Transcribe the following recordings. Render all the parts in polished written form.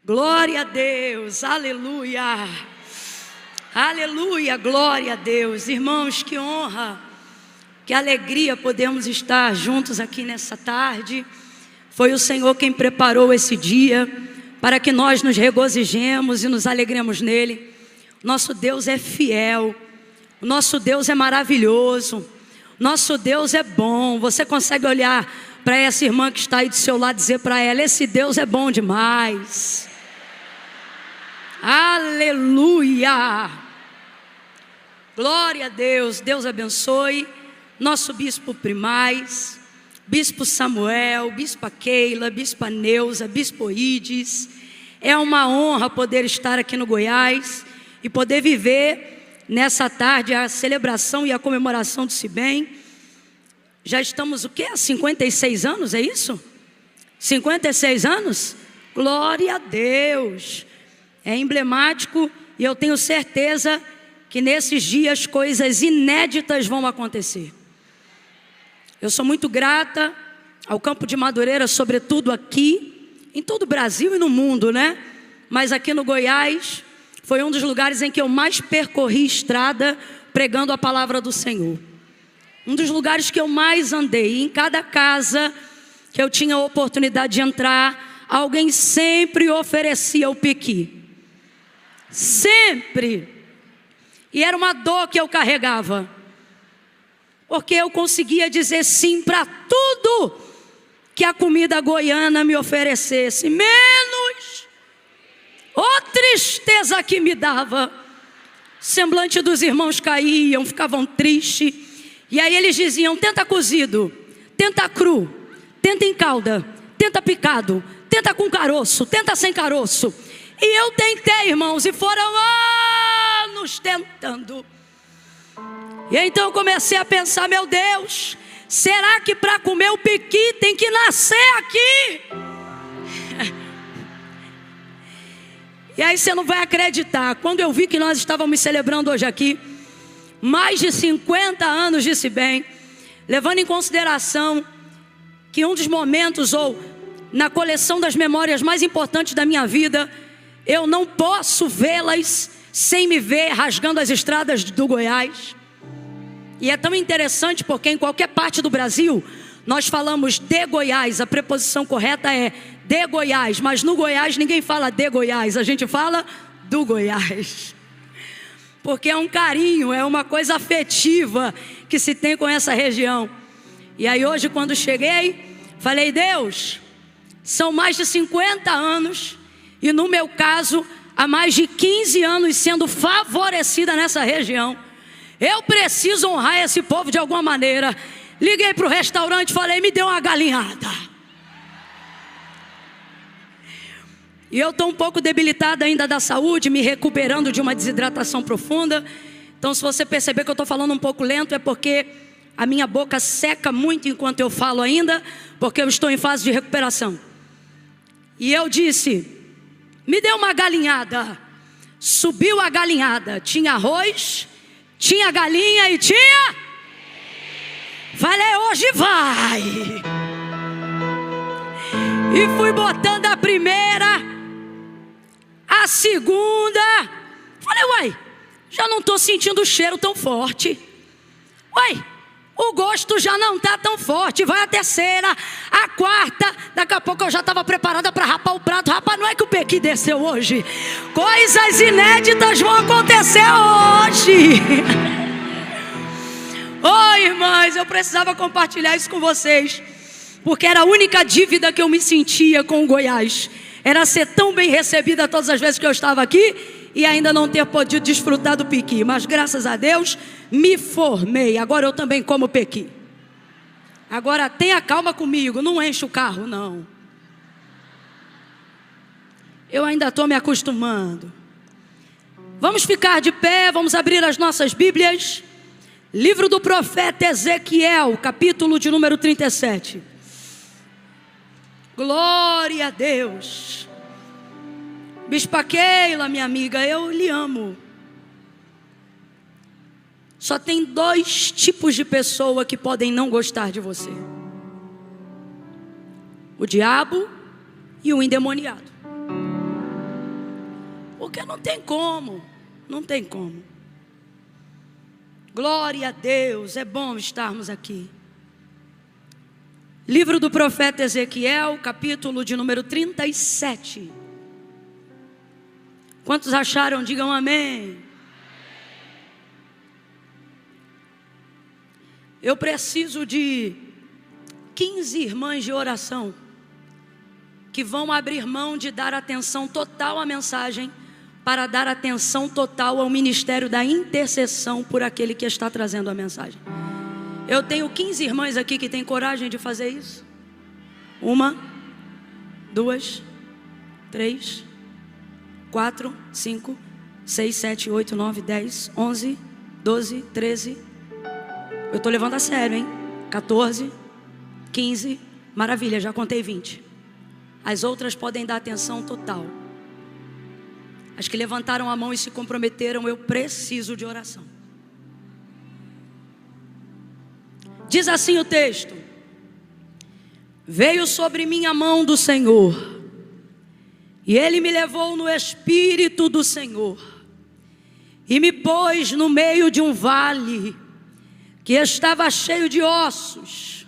Glória a Deus, aleluia, aleluia, glória a Deus. Irmãos, que honra, que alegria podemos estar juntos aqui nessa tarde. Foi o Senhor quem preparou esse dia para que nós nos regozijemos e nos alegremos nele. Nosso Deus é fiel, nosso Deus é maravilhoso, nosso Deus é bom. Você consegue olhar para essa irmã que está aí do seu lado e dizer para ela: esse Deus é bom demais. Aleluia, glória a Deus. Deus abençoe nosso bispo primaz, bispo Samuel, bispa Keila, bispa Neuza, bispo Ides. É uma honra poder estar aqui no Goiás e poder viver nessa tarde a celebração e a comemoração do CIBEM. Já estamos o quê? Há 56 anos, é isso? 56 anos? Glória a Deus. É emblemático e eu tenho certeza que nesses dias coisas inéditas vão acontecer. Eu sou muito grata ao Campo de Madureira, sobretudo aqui, em todo o Brasil e no mundo, né? Mas aqui no Goiás foi um dos lugares em que eu mais percorri estrada pregando a palavra do Senhor. Um dos lugares que eu mais andei. Em cada casa que eu tinha a oportunidade de entrar, alguém sempre oferecia o piqui. Sempre. E era uma dor que eu carregava, porque eu conseguia dizer sim para tudo que a comida goiana me oferecesse, menos tristeza que me dava. O semblante dos irmãos caíam, ficavam tristes. E aí eles diziam: tenta cozido, tenta cru, tenta em calda, tenta picado, tenta com caroço, tenta sem caroço. E eu tentei, irmãos, e foram anos tentando. E então eu comecei a pensar: meu Deus, será que para comer o piqui tem que nascer aqui? E aí você não vai acreditar, quando eu vi que nós estávamos celebrando hoje aqui mais de 50 anos de CIBEM, levando em consideração que um dos momentos, ou na coleção das memórias mais importantes da minha vida, eu não posso vê-las sem me ver rasgando as estradas do Goiás. E é tão interessante porque em qualquer parte do Brasil nós falamos de Goiás, a preposição correta é de Goiás, mas no Goiás ninguém fala de Goiás, a gente fala do Goiás. Porque é um carinho, é uma coisa afetiva que se tem com essa região. E aí hoje, quando cheguei, falei: Deus, são mais de 50 anos, e no meu caso, há mais de 15 anos sendo favorecida nessa região. Eu preciso honrar esse povo de alguma maneira. Liguei para o restaurante e falei: me dê uma galinhada. E eu estou um pouco debilitada ainda da saúde, me recuperando de uma desidratação profunda. Então, se você perceber que eu estou falando um pouco lento, é porque a minha boca seca muito enquanto eu falo ainda, porque eu estou em fase de recuperação. E eu disse: me dê uma galinhada. Subiu a galinhada, tinha arroz, tinha galinha e tinha... Falei: hoje vai. E fui botando a primeira, a segunda. Falei: uai, já não estou sentindo o cheiro tão forte. Uai, o gosto já não está tão forte. Vai a terceira, a quarta. Daqui a pouco eu já estava preparada para rapar o prato. Rapaz, não é que o pequi desceu hoje? Coisas inéditas vão acontecer hoje. Oi, irmãs, eu precisava compartilhar isso com vocês, porque era a única dívida que eu me sentia com o Goiás. Era ser tão bem recebida todas as vezes que eu estava aqui e ainda não ter podido desfrutar do piqui. Mas graças a Deus me formei. Agora eu também como pequi. Agora tenha calma comigo, não enche o carro não. Eu ainda estou me acostumando. Vamos ficar de pé, vamos abrir as nossas Bíblias. Livro do profeta Ezequiel, capítulo de número 37. Glória a Deus. Bispa Keila, minha amiga, eu lhe amo. Só tem dois tipos de pessoa que podem não gostar de você: o diabo e o endemoniado. Porque não tem como. Não tem como. Glória a Deus, é bom estarmos aqui. Livro do profeta Ezequiel, capítulo de número 37. Quantos acharam? Digam amém. Eu preciso de 15 irmãs de oração que vão abrir mão de dar atenção total à mensagem para dar atenção total ao ministério da intercessão por aquele que está trazendo a mensagem. Eu tenho 15 irmãs aqui que têm coragem de fazer isso. 1, 2, 3, 4, 5, 6, 7, 8, 9, 10, 11, 12, 13. Eu estou levando a sério, hein? 14, 15, maravilha, já contei 20. As outras podem dar atenção total. As que levantaram a mão e se comprometeram, eu preciso de oração. Diz assim o texto: veio sobre mim a mão do Senhor, e Ele me levou no Espírito do Senhor, e me pôs no meio de um vale, que estava cheio de ossos,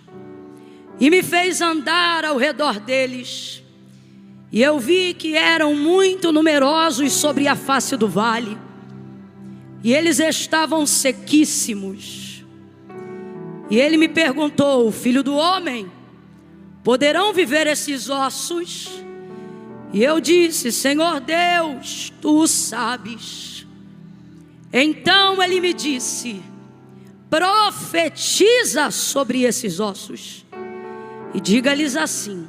e me fez andar ao redor deles, e eu vi que eram muito numerosos sobre a face do vale, e eles estavam sequíssimos. E Ele me perguntou: filho do homem, poderão viver esses ossos? E eu disse: Senhor Deus, Tu o sabes. Então Ele me disse: profetiza sobre esses ossos e diga-lhes assim: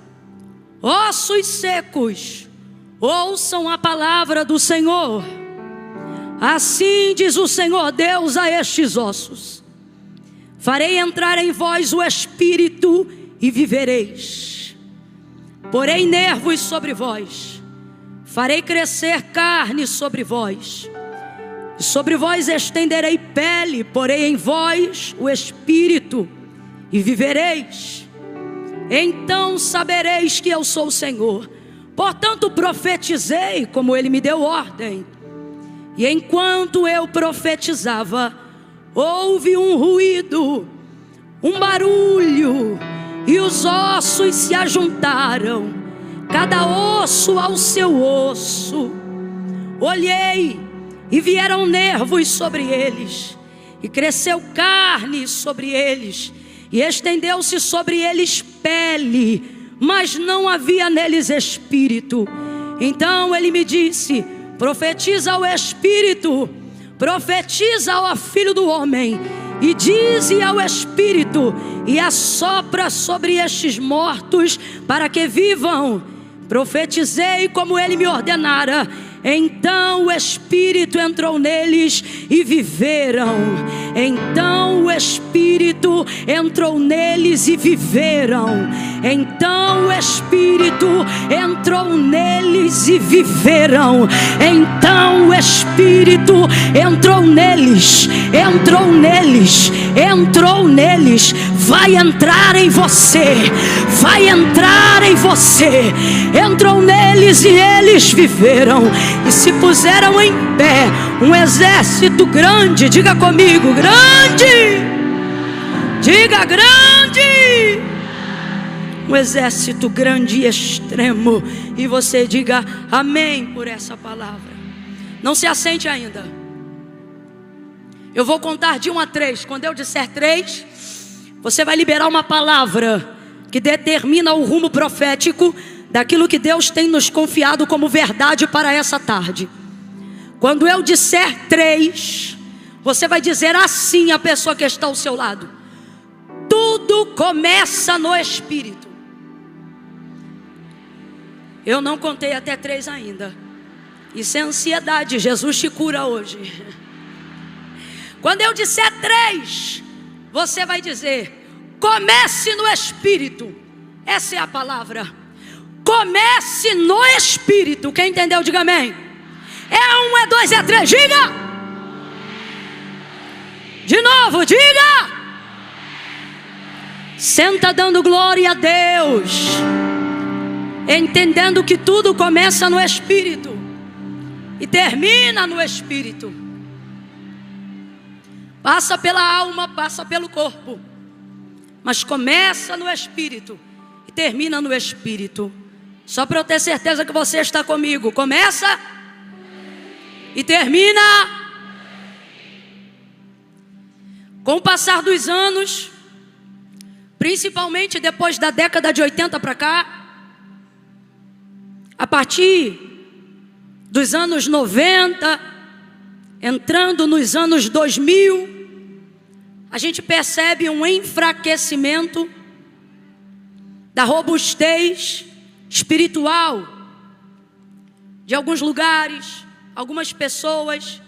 ossos secos, ouçam a palavra do Senhor. Assim diz o Senhor Deus a estes ossos: farei entrar em vós o Espírito e vivereis. Porei nervos sobre vós, farei crescer carne sobre vós, e sobre vós estenderei pele, porei em vós o Espírito e vivereis. Então sabereis que eu sou o Senhor. Portanto profetizei como Ele me deu ordem. E enquanto eu profetizava, houve um ruído, um barulho, e os ossos se ajuntaram, cada osso ao seu osso. Olhei e vieram nervos sobre eles, e cresceu carne sobre eles, e estendeu-se sobre eles pele, mas não havia neles espírito. Então Ele me disse: profetiza ao Espírito, profetiza ao Filho do Homem, e dize ao Espírito, e assopra sobre estes mortos, para que vivam. Profetizei como Ele me ordenara. Então o Espírito entrou neles e viveram. Então o Espírito entrou neles e viveram. Então o Espírito entrou neles e viveram. Então o Espírito entrou neles, entrou neles, entrou neles. Vai entrar em você, vai entrar em você. Entrou neles e eles viveram e se puseram em pé, um exército grande. Diga comigo: grande. Diga: grande. Um exército grande e extremo. E você diga amém por essa palavra. Não se assente ainda. Eu vou contar de 1 a 3. Quando eu disser 3, você vai liberar uma palavra que determina o rumo profético daquilo que Deus tem nos confiado como verdade para essa tarde. Quando eu disser 3, você vai dizer assim à pessoa que está ao seu lado: tudo começa no Espírito. Eu não contei até 3 ainda. Isso é ansiedade. Jesus te cura hoje. Quando eu disser 3, você vai dizer: comece no Espírito. Essa é a palavra. Comece no Espírito. Quem entendeu, diga amém. É 1, é 2, é 3. Diga. De novo, diga. Senta dando glória a Deus, entendendo que tudo começa no Espírito. e termina no espírito. Passa pela alma, passa pelo corpo, mas começa no espírito e termina no espírito. Só para eu ter certeza que você está comigo. Começa e termina. Com o passar dos anos, principalmente depois da década de 80 para cá, a partir dos anos 90, entrando nos anos 2000, a gente percebe um enfraquecimento da robustez espiritual de alguns lugares, algumas pessoas,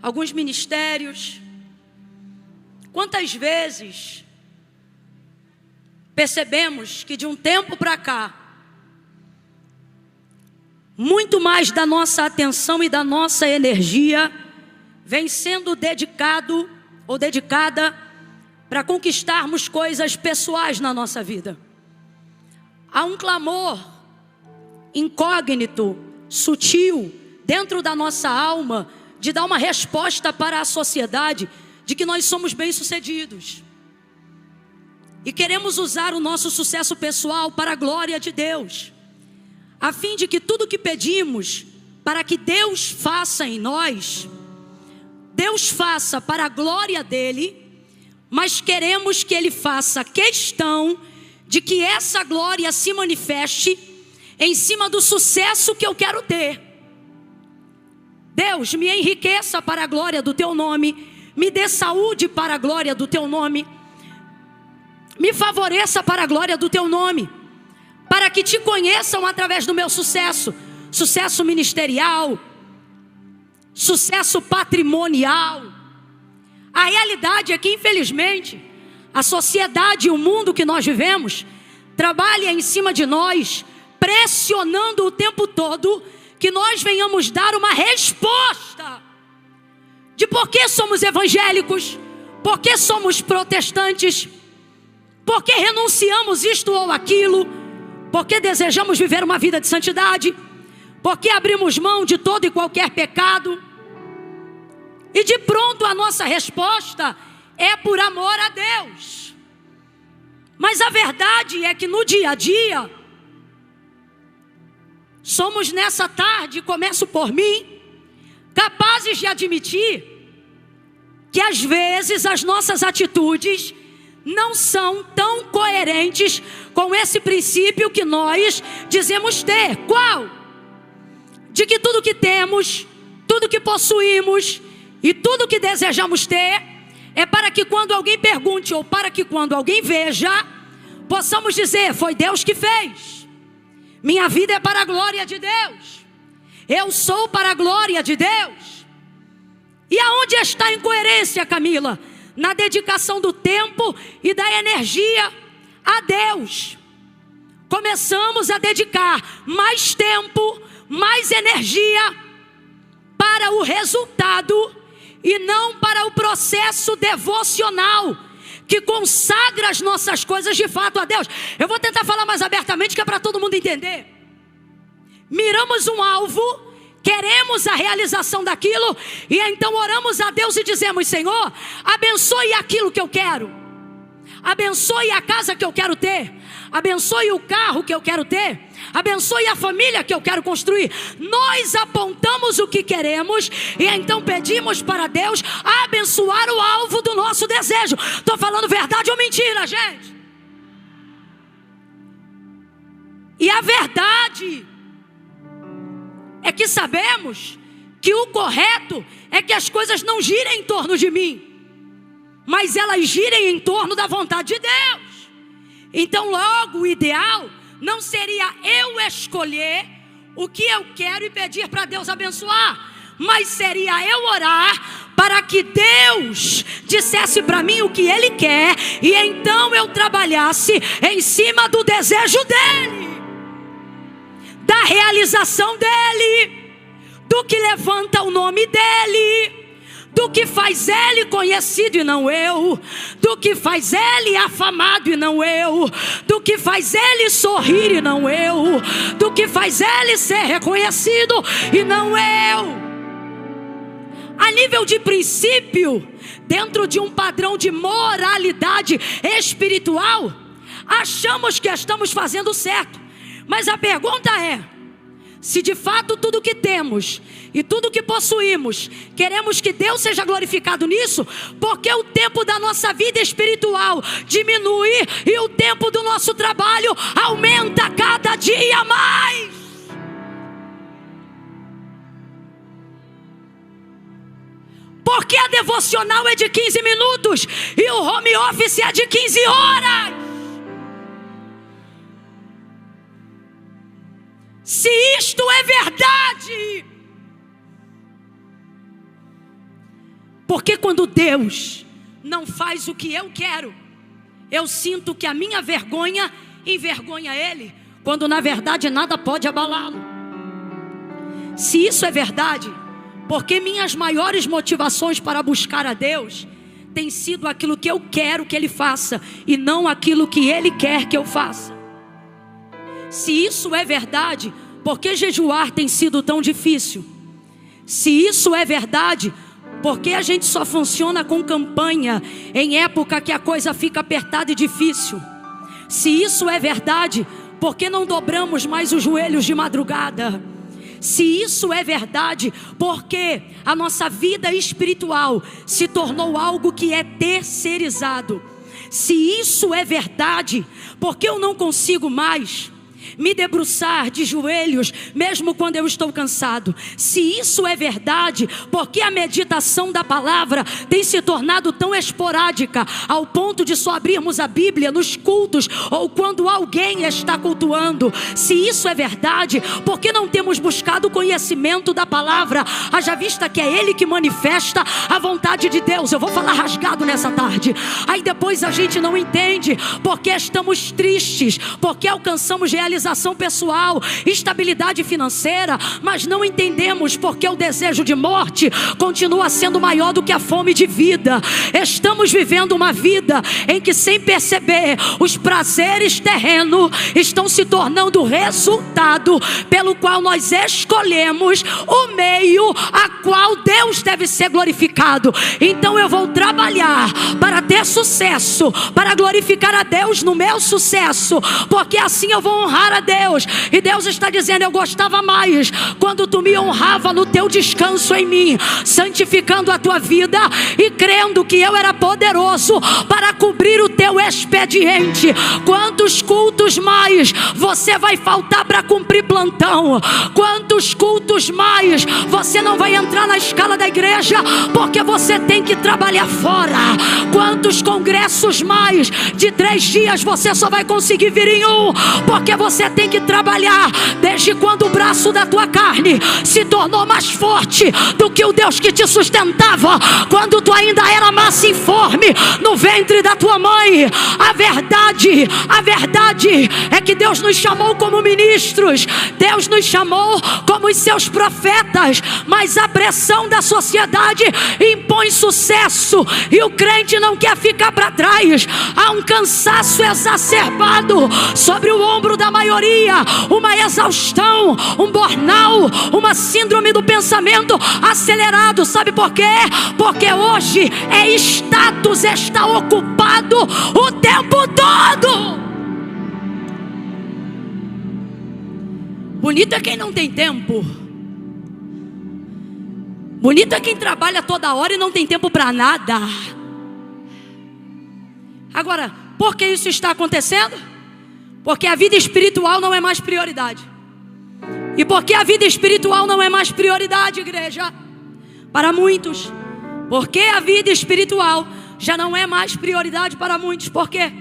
alguns ministérios. Quantas vezes percebemos que de um tempo para cá, muito mais da nossa atenção e da nossa energia vem sendo dedicado ou dedicada para conquistarmos coisas pessoais na nossa vida. Há um clamor incógnito, sutil, dentro da nossa alma, de dar uma resposta para a sociedade de que nós somos bem-sucedidos. E queremos usar o nosso sucesso pessoal para a glória de Deus, a fim de que tudo que pedimos para que Deus faça em nós, Deus faça para a glória dEle, mas queremos que Ele faça questão de que essa glória se manifeste em cima do sucesso que eu quero ter. Deus, me enriqueça para a glória do Teu nome, me dê saúde para a glória do Teu nome, me favoreça para a glória do Teu nome, para que Te conheçam através do meu sucesso, sucesso ministerial, sucesso patrimonial. A realidade é que, infelizmente, a sociedade e o mundo que nós vivemos trabalha em cima de nós, pressionando o tempo todo que nós venhamos dar uma resposta de por que somos evangélicos, por que somos protestantes, por que renunciamos isto ou aquilo, por que desejamos viver uma vida de santidade, por que abrimos mão de todo e qualquer pecado. E de pronto a nossa resposta é por amor a Deus. Mas a verdade é que no dia a dia, somos nessa tarde, começo por mim, capazes de admitir que às vezes as nossas atitudes não são tão coerentes com esse princípio que nós dizemos ter. Qual? De que tudo que temos, tudo que possuímos e tudo que desejamos ter é para que quando alguém pergunte ou para que quando alguém veja, possamos dizer: foi Deus que fez. Minha vida é para a glória de Deus. Eu sou para a glória de Deus. E aonde está a incoerência, Camila? Na dedicação do tempo e da energia a Deus. Começamos a dedicar mais tempo, mais energia para o resultado e não para o processo devocional que consagra as nossas coisas de fato a Deus. Eu vou tentar falar mais abertamente, que é para todo mundo entender. Miramos um alvo, queremos a realização daquilo, e então oramos a Deus e dizemos: Senhor, abençoe aquilo que eu quero, abençoe a casa que eu quero ter, abençoe o carro que eu quero ter, abençoe a família que eu quero construir. Nós apontamos o que queremos e então pedimos para Deus abençoar o alvo do nosso desejo. Estou falando verdade ou mentira, gente? E a verdade é que sabemos que o correto é que as coisas não girem em torno de mim, mas elas girem em torno da vontade de Deus. Então logo o ideal não seria eu escolher o que eu quero e pedir para Deus abençoar, mas seria eu orar para que Deus dissesse para mim o que Ele quer, e então eu trabalhasse em cima do desejo dEle, da realização dEle, do que levanta o nome dEle, do que faz ele conhecido e não eu, do que faz ele afamado e não eu, do que faz ele sorrir e não eu, do que faz ele ser reconhecido e não eu. A nível de princípio, dentro de um padrão de moralidade espiritual, achamos que estamos fazendo certo, mas a pergunta é: se de fato tudo que temos e tudo que possuímos, queremos que Deus seja glorificado nisso, porque o tempo da nossa vida espiritual diminui e o tempo do nosso trabalho aumenta cada dia mais. Porque a devocional é de 15 minutos e o home office é de 15 horas. Se isto é verdade, porque quando Deus não faz o que eu quero, eu sinto que a minha vergonha envergonha Ele, quando na verdade nada pode abalá-lo. Se isso é verdade, porque minhas maiores motivações para buscar a Deus tem sido aquilo que eu quero que Ele faça e não aquilo que Ele quer que eu faça. Se isso é verdade, por que jejuar tem sido tão difícil? Se isso é verdade, por que a gente só funciona com campanha em época que a coisa fica apertada e difícil? Se isso é verdade, por que não dobramos mais os joelhos de madrugada? Se isso é verdade, porque a nossa vida espiritual se tornou algo que é terceirizado. Se isso é verdade, porque eu não consigo mais me debruçar de joelhos, mesmo quando eu estou cansado? Se isso é verdade, porque a meditação da palavra tem se tornado tão esporádica, ao ponto de só abrirmos a Bíblia nos cultos, ou quando alguém está cultuando? Se isso é verdade, porque não temos buscado o conhecimento da palavra, haja vista que é Ele que manifesta a vontade de Deus? Eu vou falar rasgado nessa tarde. Aí depois a gente não entende, porque estamos tristes, porque alcançamos realização pessoal, estabilidade financeira, mas não entendemos porque o desejo de morte continua sendo maior do que a fome de vida. Estamos vivendo uma vida em que, sem perceber, os prazeres terrenos estão se tornando o resultado pelo qual nós escolhemos o meio a qual Deus deve ser glorificado. Então eu vou trabalhar para ter sucesso, para glorificar a Deus no meu sucesso, porque assim eu vou honrar a Deus. E Deus está dizendo: eu gostava mais quando tu me honrava no teu descanso em mim, santificando a tua vida e crendo que eu era poderoso para cobrir o teu expediente. Quantos cultos mais você vai faltar para cumprir plantão? Quantos cultos mais você não vai entrar na escala da igreja porque você tem que trabalhar fora? Quantos congressos mais de 3 dias você só vai conseguir vir em um porque você tem que trabalhar? Desde quando o braço da tua carne se tornou mais forte do que o Deus que te sustentava quando tu ainda era massa informe no ventre da tua mãe? A verdade é que Deus nos chamou como ministros, Deus nos chamou como os seus profetas, mas a pressão da sociedade impõe sucesso e o crente não quer ficar para trás. Há um cansaço exacerbado sobre o ombro da maioria, uma exaustão, um burnout, uma síndrome do pensamento acelerado. Sabe por quê? Porque hoje é status estar ocupado o tempo todo. Bonito é quem não tem tempo. Bonito é quem trabalha toda hora e não tem tempo para nada. Agora, por que isso está acontecendo? Porque a vida espiritual não é mais prioridade. E porque a vida espiritual não é mais prioridade, igreja, para muitos, porque a vida espiritual já não é mais prioridade para muitos. Por quê?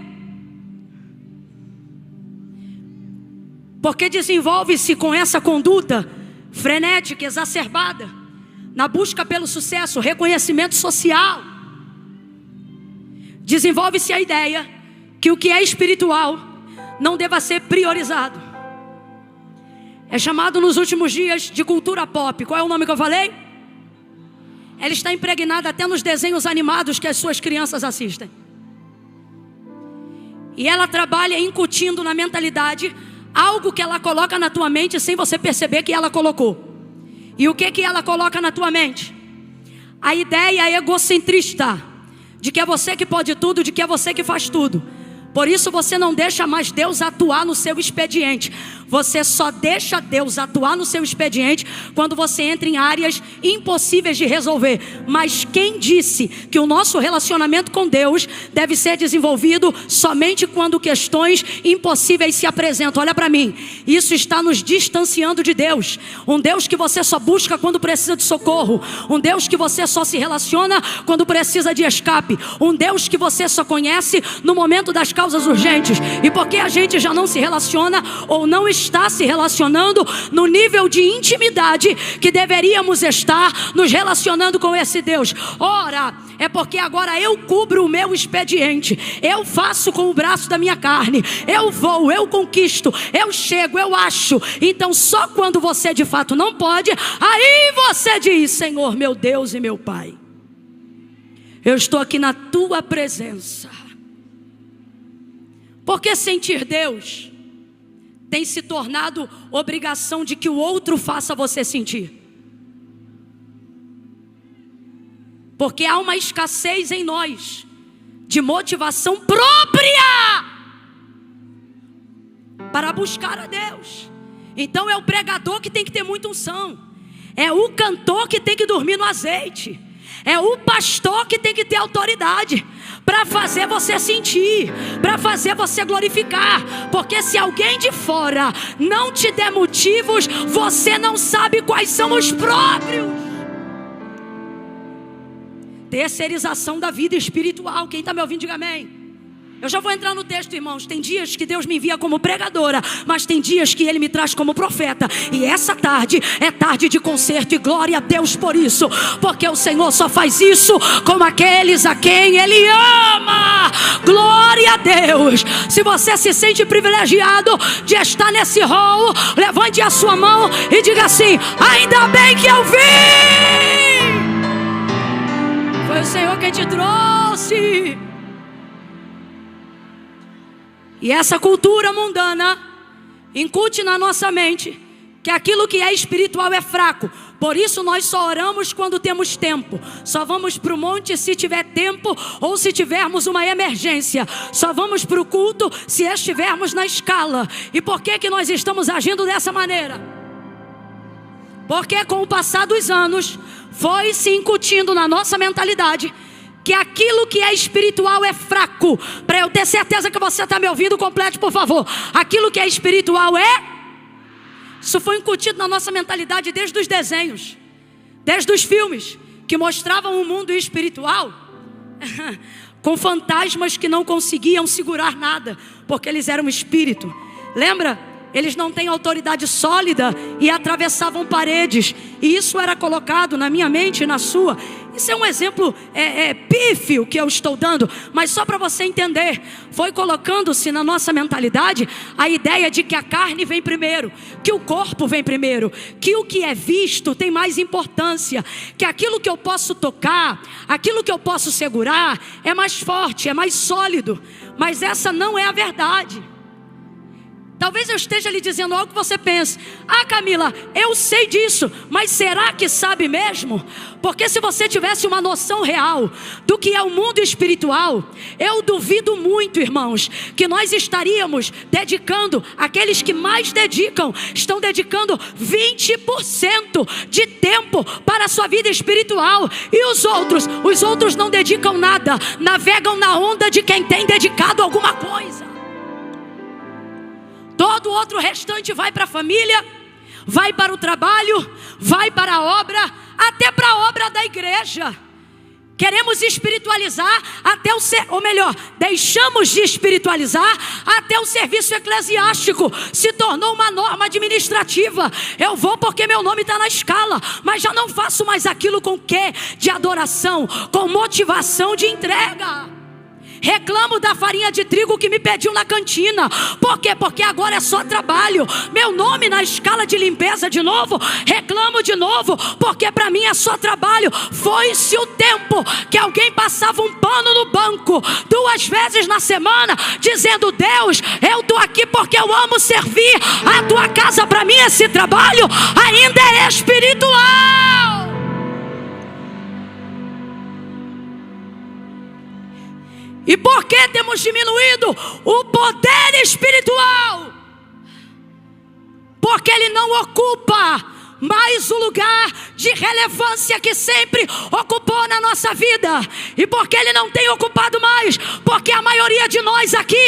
Porque desenvolve-se com essa conduta frenética, exacerbada, na busca pelo sucesso, reconhecimento social. Desenvolve-se a ideia que o que é espiritual não deva ser priorizado. É chamado nos últimos dias de cultura pop. Qual é o nome que eu falei? ela está impregnada até nos desenhos animados que as suas crianças assistem. E ela trabalha incutindo na mentalidade algo que ela coloca na tua mente sem você perceber que ela colocou. E o que ela coloca na tua mente? A ideia egocentrista de que é você que pode tudo, de que é você que faz tudo. Por isso você não deixa mais Deus atuar no seu expediente. Você só deixa Deus atuar no seu expediente quando você entra em áreas impossíveis de resolver. Mas quem disse que o nosso relacionamento com Deus deve ser desenvolvido somente quando questões impossíveis se apresentam? Olha para mim, isso está nos distanciando de Deus. Um Deus que você só busca quando precisa de socorro. Um Deus que você só se relaciona quando precisa de escape. Um Deus que você só conhece no momento das causas urgentes. E porque a gente já não se relaciona ou não está se relacionando no nível de intimidade que deveríamos estar nos relacionando com esse Deus? Ora, é porque agora eu cubro o meu expediente. Eu faço com o braço da minha carne. Eu vou, eu conquisto, eu chego, eu acho. Então só quando você de fato não pode, aí você diz: Senhor, meu Deus e meu Pai, eu estou aqui na tua presença. Porque sentir Deus tem se tornado obrigação de que o outro faça você sentir. Porque há uma escassez em nós de motivação própria para buscar a Deus. Então é o pregador que tem que ter muita unção. É o cantor que tem que dormir no azeite. É o pastor que tem que ter autoridade para fazer você sentir, para fazer você glorificar. Porque se alguém de fora não te der motivos, você não sabe quais são os próprios. Terceirização da vida espiritual. Quem está me ouvindo, diga amém. Eu já vou entrar no texto, irmãos. Tem dias que Deus me envia como pregadora, mas tem dias que Ele me traz como profeta. E essa tarde é tarde de concerto, e glória a Deus por isso. Porque o Senhor só faz isso com aqueles a quem Ele ama. Glória a Deus. Se você se sente privilegiado de estar nesse hall, levante a sua mão e diga assim: ainda bem que eu vim. Foi o Senhor quem te trouxe. E essa cultura mundana incute na nossa mente que aquilo que é espiritual é fraco. Por isso nós só oramos quando temos tempo. Só vamos para o monte se tiver tempo ou se tivermos uma emergência. Só vamos para o culto se estivermos na escala. E por que nós estamos agindo dessa maneira? Porque com o passar dos anos foi se incutindo na nossa mentalidade que aquilo que é espiritual é fraco. Para eu ter certeza que você está me ouvindo, complete por favor. Aquilo que é espiritual é... Isso foi incutido na nossa mentalidade desde os desenhos, desde os filmes que mostravam um mundo espiritual com fantasmas que não conseguiam segurar nada, porque eles eram espírito. Lembra? Eles não têm autoridade sólida e atravessavam paredes. E isso era colocado na minha mente e na sua. Isso é um exemplo pífio que eu estou dando, mas só para você entender. Foi colocando-se na nossa mentalidade a ideia de que a carne vem primeiro, que o corpo vem primeiro, que o que é visto tem mais importância, que aquilo que eu posso tocar, aquilo que eu posso segurar é mais forte, é mais sólido. Mas essa não é a verdade. Talvez eu esteja lhe dizendo algo que você pense: ah, Camila, eu sei disso, mas será que sabe mesmo? Porque se você tivesse uma noção real do que é o mundo espiritual, eu duvido muito, irmãos, que nós estaríamos dedicando, aqueles que mais dedicam, estão dedicando 20% de tempo para a sua vida espiritual. E os outros não dedicam nada, navegam na onda de quem tem dedicado alguma coisa. Todo o outro restante vai para a família, vai para o trabalho, vai para a obra, até para a obra da igreja. Queremos espiritualizar até deixamos de espiritualizar até o serviço eclesiástico. Se tornou uma norma administrativa. Eu vou porque meu nome está na escala, mas já não faço mais aquilo com quê? De adoração, com motivação de entrega. Reclamo da farinha de trigo que me pediu na cantina. Por quê? Porque agora é só trabalho. Meu nome na escala de limpeza de novo. Reclamo de novo, porque para mim é só trabalho. Foi-se o tempo que alguém passava um pano no banco 2 vezes na semana, dizendo: Deus, eu estou aqui porque eu amo servir a tua casa. Para mim esse trabalho ainda é espiritual. E por que temos diminuído o poder espiritual? Porque ele não ocupa mais o lugar de relevância que sempre ocupou na nossa vida. E porque ele não tem ocupado mais? Porque a maioria de nós aqui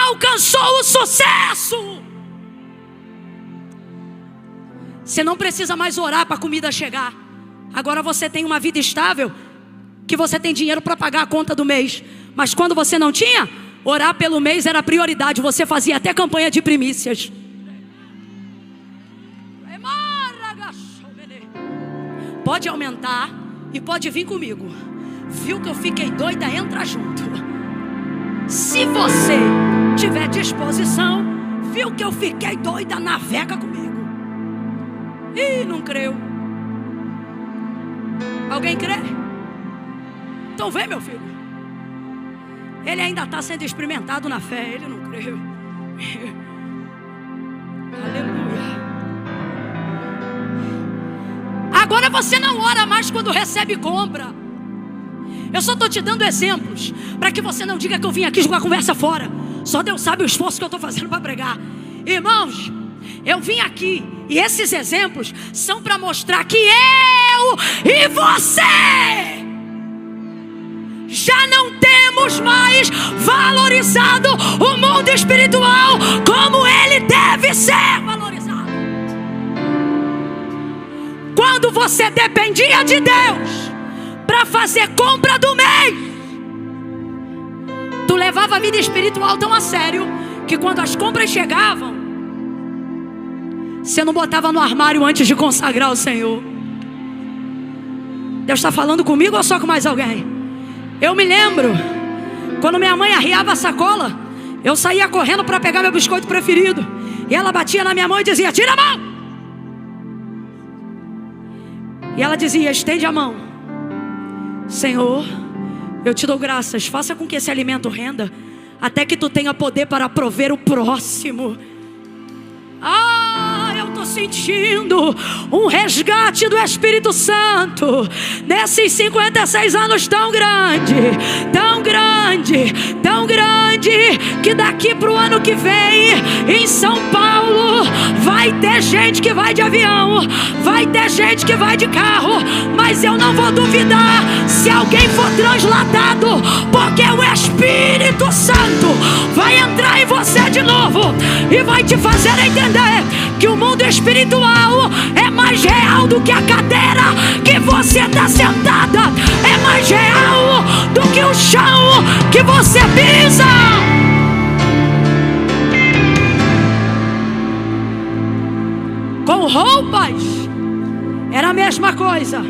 alcançou o sucesso. Você não precisa mais orar para a comida chegar. Agora você tem uma vida estável, que você tem dinheiro para pagar a conta do mês. Mas quando você não tinha, orar pelo mês era prioridade. Você fazia até campanha de primícias. Pode aumentar e pode vir comigo. Viu que eu fiquei doida? Entra junto. Se você tiver disposição, viu que eu fiquei doida? Navega comigo. Ih, não creu. Alguém crê? Então vem, meu filho. Ele ainda está sendo experimentado na fé. Ele não creu. Aleluia. Agora você não ora mais quando recebe compra. Eu só estou te dando exemplos para que você não diga que eu vim aqui jogar conversa fora. Só Deus sabe o esforço que eu estou fazendo para pregar. Irmãos, eu vim aqui e esses exemplos são para mostrar que eu e você já não temos mais valorizado o mundo espiritual como ele deve ser valorizado. Quando você dependia de Deus para fazer compra do mês, tu levava a vida espiritual tão a sério que quando as compras chegavam, você não botava no armário antes de consagrar o Senhor. Deus está falando comigo ou só com mais alguém? Eu me lembro, quando minha mãe arriava a sacola, eu saía correndo para pegar meu biscoito preferido. E ela batia na minha mão e dizia: tira a mão. E ela dizia: estende a mão. Senhor, eu te dou graças, faça com que esse alimento renda, até que tu tenha poder para prover o próximo. Eu estou sentindo um resgate do Espírito Santo nesses 56 anos tão grande, tão grande, tão grande, que daqui para o ano que vem em São Paulo vai ter gente que vai de avião, vai ter gente que vai de carro, mas eu não vou duvidar se alguém for transladado, porque o Espírito Santo vai entrar em você de novo e vai te fazer entender que o mundo espiritual é mais real do que a cadeira que você está sentada, é mais real do que o chão que você pisa. Com roupas era a mesma coisa.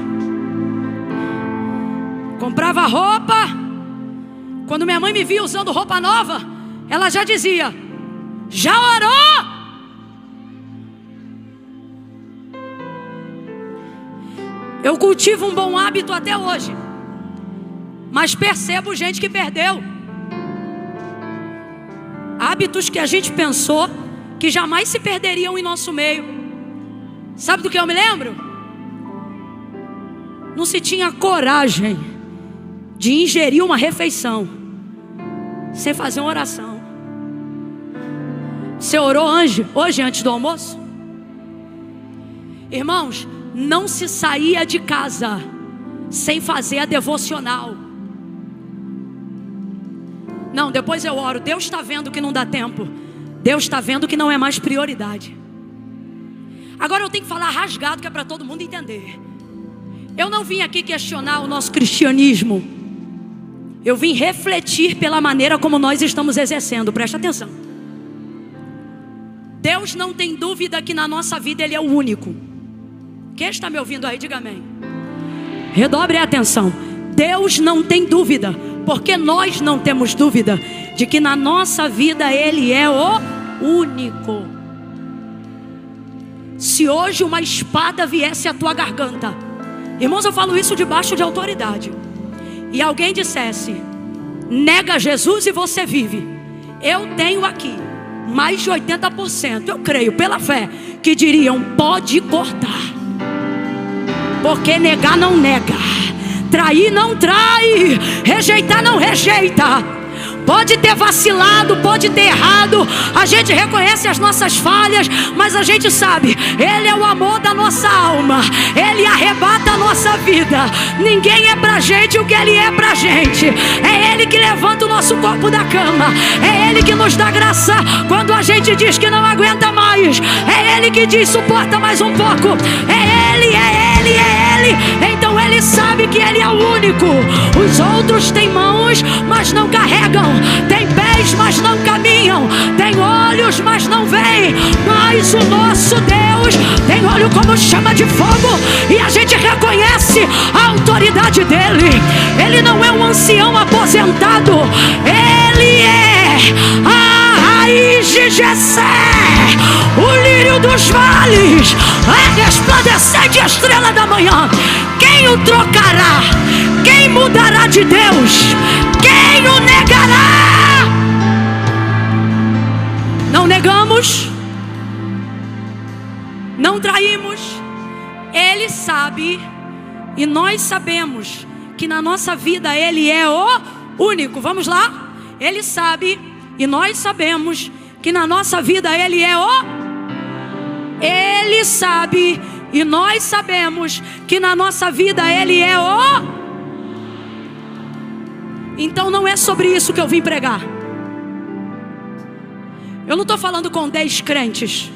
Comprava roupa, quando minha mãe me via usando roupa nova, ela já dizia: já orou? Eu cultivo um bom hábito até hoje, mas percebo gente que perdeu hábitos que a gente pensou que jamais se perderiam em nosso meio. Sabe do que eu me lembro? Não se tinha coragem de ingerir uma refeição sem fazer uma oração. Você orou hoje antes do almoço? Irmãos, não se saía de casa sem fazer a devocional. Não, depois eu oro. Deus está vendo que não dá tempo. Deus está vendo que não é mais prioridade. Agora eu tenho que falar rasgado, que é para todo mundo entender. Eu não vim aqui questionar o nosso cristianismo. Eu vim refletir pela maneira como nós estamos exercendo. Presta atenção. Deus não tem dúvida que na nossa vida Ele é o único. Quem está me ouvindo aí, diga amém. Redobre a atenção. Deus não tem dúvida, Porque nós não temos dúvida de que na nossa vida Ele é o único. Se hoje uma espada viesse à tua garganta, irmãos, eu falo isso debaixo de autoridade, e alguém dissesse: nega Jesus e você vive, eu tenho aqui mais de 80%, eu creio pela fé, que diriam: pode cortar, porque negar não nega, trair não trai, rejeitar não rejeita. Pode ter vacilado, pode ter errado, a gente reconhece as nossas falhas, mas a gente sabe, Ele é o amor da nossa alma, Ele arrebata a nossa vida. Ninguém é pra gente o que Ele é pra gente. É Ele que levanta o nosso corpo da cama, é Ele que nos dá graça quando a gente diz que não aguenta mais, é Ele que diz: suporta mais um pouco. É Ele, é Ele, é Ele. Então Ele sabe que Ele é o único. Os outros têm mãos, mas não carregam, tem pés, mas não caminham, tem olhos, mas não veem. Mas o nosso Deus tem olho como chama de fogo, e a gente reconhece a autoridade dele. Ele não é um ancião aposentado, Ele é a raiz de Jessé, o lírio dos vales, a resplandecente estrela da manhã. Quem o trocará? Quem mudará de Deus? Quem o negará? Não negamos, não traímos. Ele sabe, e nós sabemos que na nossa vida Ele é o único. Vamos lá? Ele sabe, e nós sabemos que na nossa vida Ele é o... Ele sabe, e nós sabemos que na nossa vida Ele é o... Então não é sobre isso que eu vim pregar. Eu não estou falando com 10 crentes.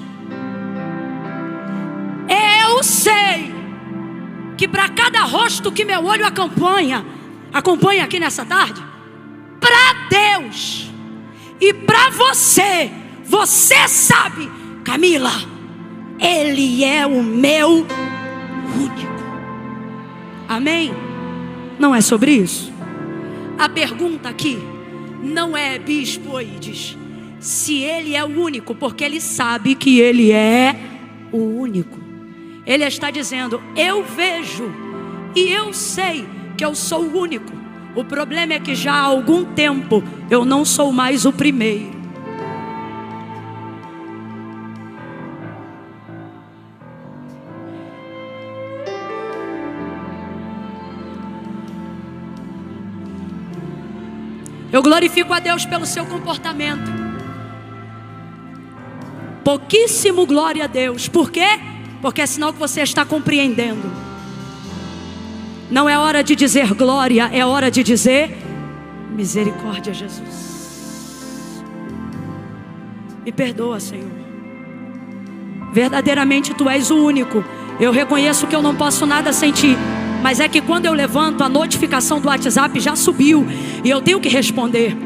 Eu sei que para cada rosto que meu olho acompanha aqui nessa tarde, para Deus e para você, você sabe, Camila, Ele é o meu único. Amém? Não é sobre isso. A pergunta aqui não é, bispo Oides, se Ele é o único, porque Ele sabe que Ele é o único. Ele está dizendo: eu vejo e eu sei que eu sou o único. O problema é que já há algum tempo eu não sou mais o primeiro. Eu glorifico a Deus pelo seu comportamento. Pouquíssimo glória a Deus. Por quê? Porque é sinal que você está compreendendo. Não é hora de dizer glória, é hora de dizer misericórdia, Jesus. Me perdoa, Senhor. Verdadeiramente Tu és o único. Eu reconheço que eu não posso nada sem Ti, mas é que quando eu levanto, a notificação do WhatsApp já subiu e eu tenho que responder.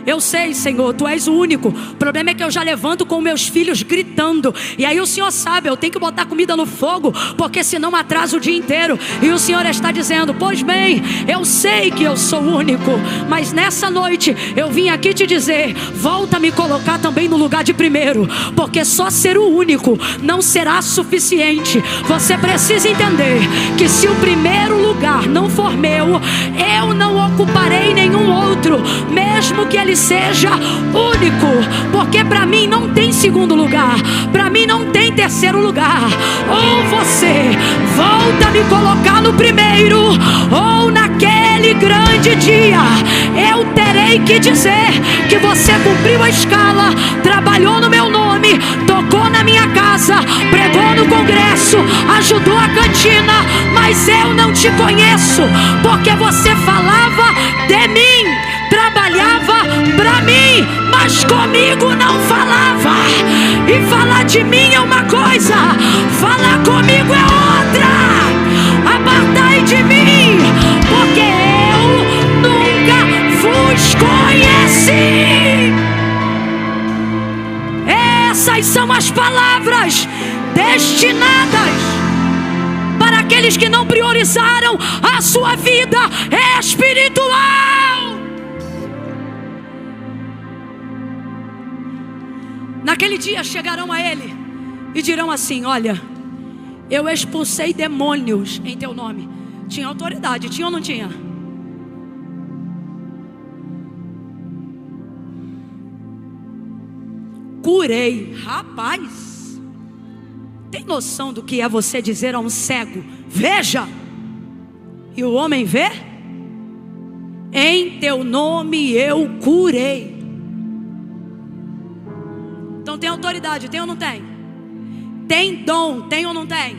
Eu sei, Senhor, Tu és o único. O problema é que eu já levanto com meus filhos gritando, e aí o Senhor sabe, eu tenho que botar comida no fogo, porque senão atraso o dia inteiro. E o Senhor está dizendo: pois bem, eu sei que eu sou o único, mas nessa noite eu vim aqui te dizer: volta a me colocar também no lugar de primeiro, porque só ser o único não será suficiente. Você precisa entender que se o primeiro lugar não for meu, eu não ocuparei nenhum outro, mesmo que ele seja único, porque para mim não tem segundo lugar, para mim não tem terceiro lugar. Ou você volta a me colocar no primeiro, ou naquele grande dia eu terei que dizer que você cumpriu a escala, trabalhou no meu nome, tocou na minha casa, pregou no congresso, ajudou a cantina, mas eu não te conheço, porque você falava de mim, trabalhava pra mim, mas comigo não falava. E falar de mim é uma coisa, falar comigo é outra. Apartai de mim, porque eu nunca vos conheci. Essas são as palavras destinadas para aqueles que não priorizaram a sua vida espiritual. Naquele dia chegarão a ele e dirão assim: olha, eu expulsei demônios em teu nome. Tinha autoridade, tinha ou não tinha? Curei. Rapaz, tem noção do que é você dizer a um cego: veja, e o homem vê? Em teu nome eu curei. Então tem autoridade, tem ou não tem? Tem dom, tem ou não tem?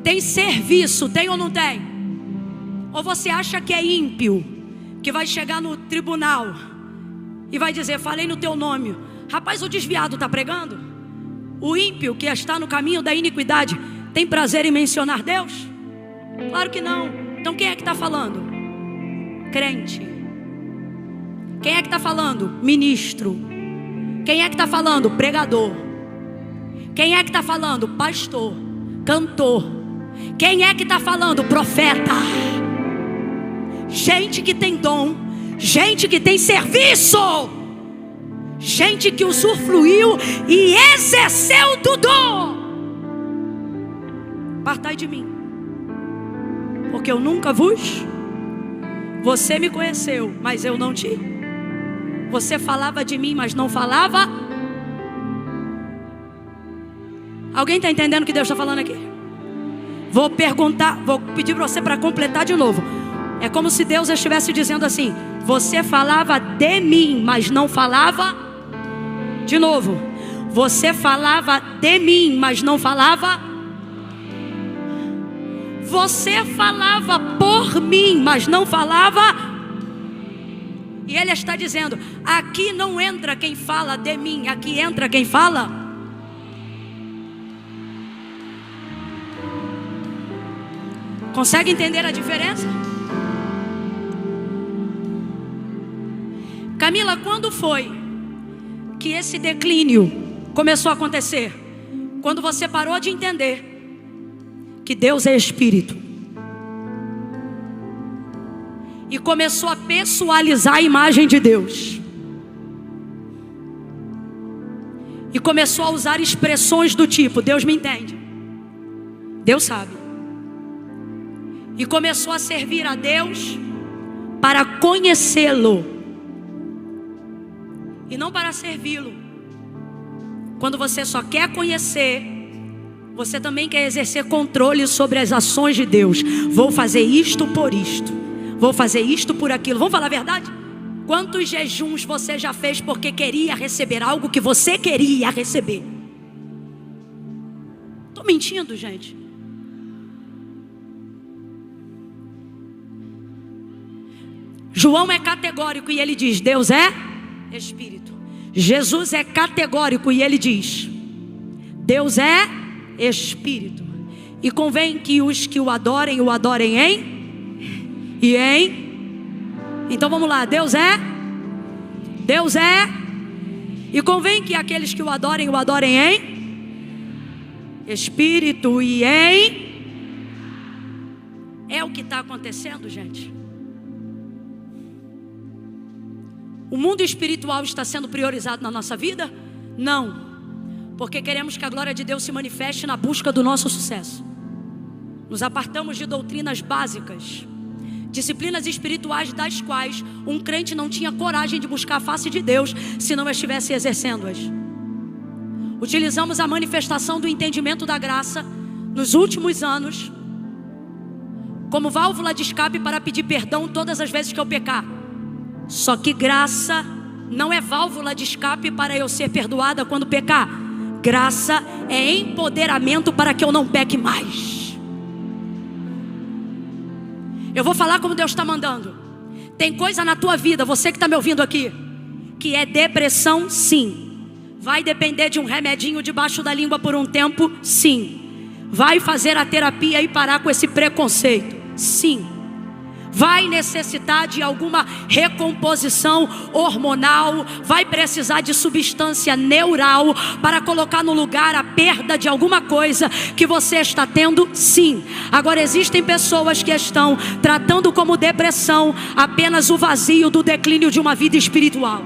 Tem serviço, tem ou não tem? Ou você acha que é ímpio, que vai chegar no tribunal e vai dizer: falei no teu nome. Rapaz, o desviado está pregando? O ímpio que está no caminho da iniquidade tem prazer em mencionar Deus? Claro que não. Então quem é que está falando? Crente. Quem é que está falando? Ministro. Quem é que está falando? Pregador. Quem é que está falando? Pastor. Cantor. Quem é que está falando? Profeta. Gente que tem dom, gente que tem serviço, gente que usufruiu e exerceu do dom. Partai de mim, porque eu nunca vos. Você me conheceu, mas eu não te. Você falava de mim, mas não falava. Alguém está entendendo o que Deus está falando aqui? Vou perguntar, vou pedir para você para completar de novo. É como se Deus estivesse dizendo assim: você falava de mim, mas não falava. De novo, você falava de mim, mas não falava. Você falava por mim, mas não falava. E Ele está dizendo: aqui não entra quem fala de mim, aqui entra quem fala. Consegue entender a diferença? Camila, quando foi que esse declínio começou a acontecer? Quando você parou de entender que Deus é Espírito e começou a pessoalizar a imagem de Deus, e começou a usar expressões do tipo: Deus me entende, Deus sabe. E começou a servir a Deus para conhecê-lo e não para servi-lo. Quando você só quer conhecer, você também quer exercer controle sobre as ações de Deus. Vou fazer isto por isto, vou fazer isto por aquilo. Vamos falar a verdade? Quantos jejuns você já fez porque queria receber algo que você queria receber? Estou mentindo, gente? João é categórico e ele diz: Deus é Espírito. Jesus é categórico e ele diz: Deus é Espírito. E convém que os que o adorem em e em. Então vamos lá, Deus é. E convém que aqueles que o adorem em Espírito e em. É o que está acontecendo, gente. O mundo espiritual está sendo priorizado na nossa vida? Não, porque queremos que a glória de Deus se manifeste na busca do nosso sucesso. Nos apartamos de doutrinas básicas, disciplinas espirituais das quais um crente não tinha coragem de buscar a face de Deus se não estivesse exercendo-as. Utilizamos a manifestação do entendimento da graça nos últimos anos como válvula de escape para pedir perdão todas as vezes que eu pecar. Só que graça não é válvula de escape para eu ser perdoada quando pecar. Graça é empoderamento para que eu não peque mais. Eu vou falar como Deus está mandando. Tem coisa na tua vida, você que está me ouvindo aqui, que é depressão, sim. Vai depender de um remedinho debaixo da língua por um tempo, sim. Vai fazer a terapia e parar com esse preconceito, sim. Vai necessitar de alguma recomposição hormonal, vai precisar de substância neural para colocar no lugar a perda de alguma coisa que você está tendo, sim. Agora existem pessoas que estão tratando como depressão apenas o vazio do declínio de uma vida espiritual.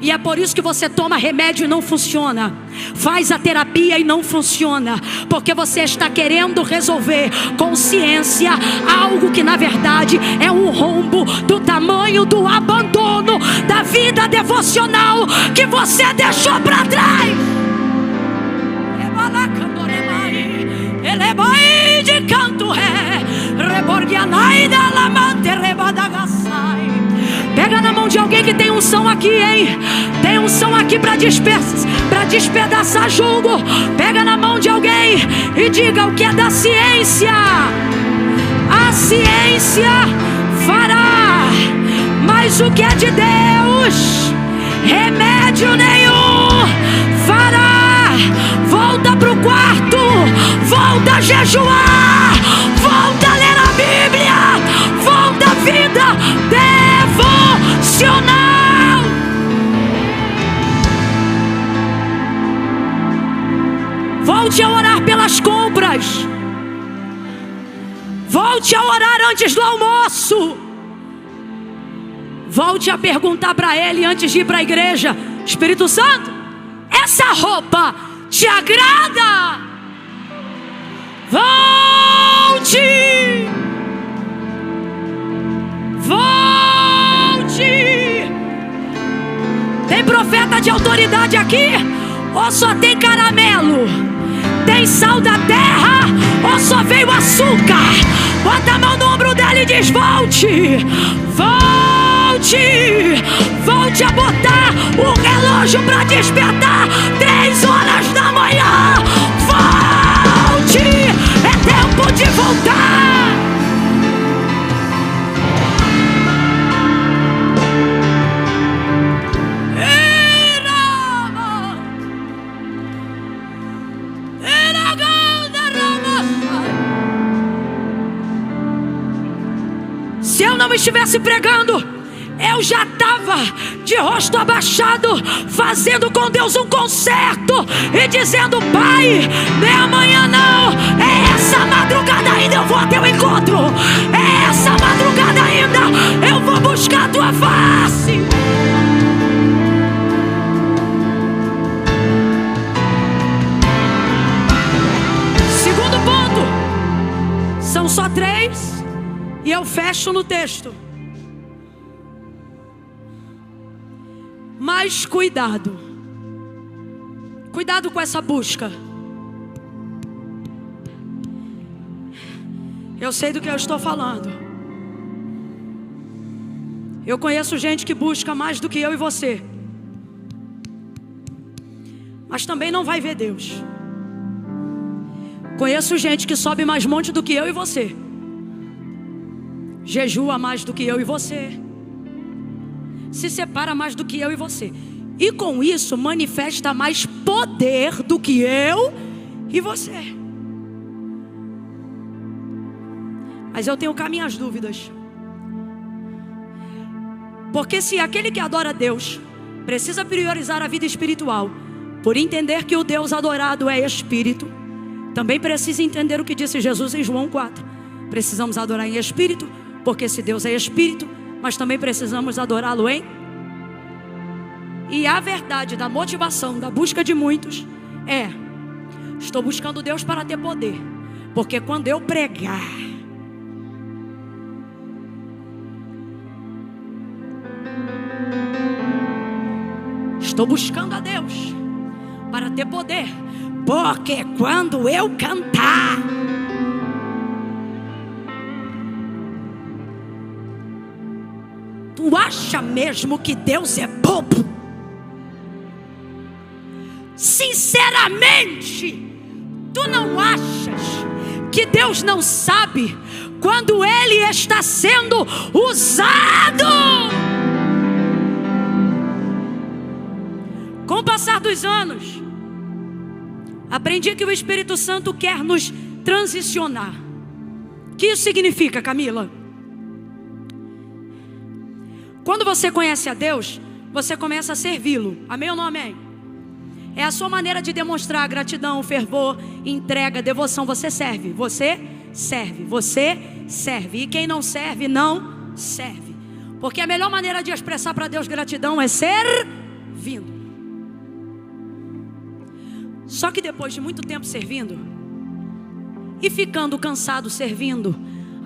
E é por isso que você toma remédio e não funciona, faz a terapia e não funciona, porque você está querendo resolver com ciência algo que na verdade é um rombo do tamanho do abandono da vida devocional que você deixou para trás. Elebai de canto é reborgianai da lamante rebadagasai. Pega na mão de alguém que tem unção aqui, hein? Tem unção aqui para despedaçar julgo. Pega na mão de alguém e diga: o que é da ciência, a ciência fará, mas o que é de Deus, remédio nenhum fará. Volta pro quarto, volta a jejuar, volta a ler a Bíblia, volta a vida devocional. Volte a orar pelas compras. Volte a orar antes do almoço. Volte a perguntar para Ele antes de ir para a igreja: Espírito Santo, essa roupa te agrada? Volte. Tem profeta de autoridade aqui? Ou só tem caramelo? Tem sal da terra? Ou só veio açúcar? Bota a mão no ombro dela e diz: volte. Volte a botar o relógio para despertar 3 horas da manhã. Volte. É tempo de voltar. Se eu não estivesse pregando, eu já estava de rosto abaixado, fazendo com Deus um concerto e dizendo: Pai, nem amanhã não, é essa madrugada ainda eu vou ao teu encontro, é essa madrugada ainda eu vou buscar a tua face. Segundo ponto, são só 3 e eu fecho no texto. Mas cuidado com essa busca. Eu sei do que eu estou falando. Eu conheço gente que busca mais do que eu e você, mas também não vai ver Deus. Conheço gente que sobe mais monte do que eu e você, jejua mais do que eu e você, se separa mais do que eu e você, e com isso manifesta mais poder do que eu e você. Mas eu tenho cá minhas dúvidas, porque se aquele que adora a Deus precisa priorizar a vida espiritual, por entender que o Deus adorado é espírito, também precisa entender o que disse Jesus em João 4. Precisamos adorar em espírito, porque se Deus é espírito, mas também precisamos adorá-lo em... E a verdade da motivação, da busca de muitos é: estou buscando Deus para ter poder, porque quando eu pregar, estou buscando a Deus para ter poder, porque quando eu cantar, tu acha mesmo que Deus é bobo? Sinceramente, tu não achas que Deus não sabe quando Ele está sendo usado? Com o passar dos anos, aprendi que o Espírito Santo quer nos transicionar. O que isso significa, Camila? Quando você conhece a Deus, você começa a servi-lo. Amém ou não amém? É a sua maneira de demonstrar gratidão, fervor, entrega, devoção. Você serve, você serve, você serve. E quem não serve, não serve. Porque a melhor maneira de expressar para Deus gratidão é servir. servindo. Só que depois de muito tempo servindo, e ficando cansado servindo,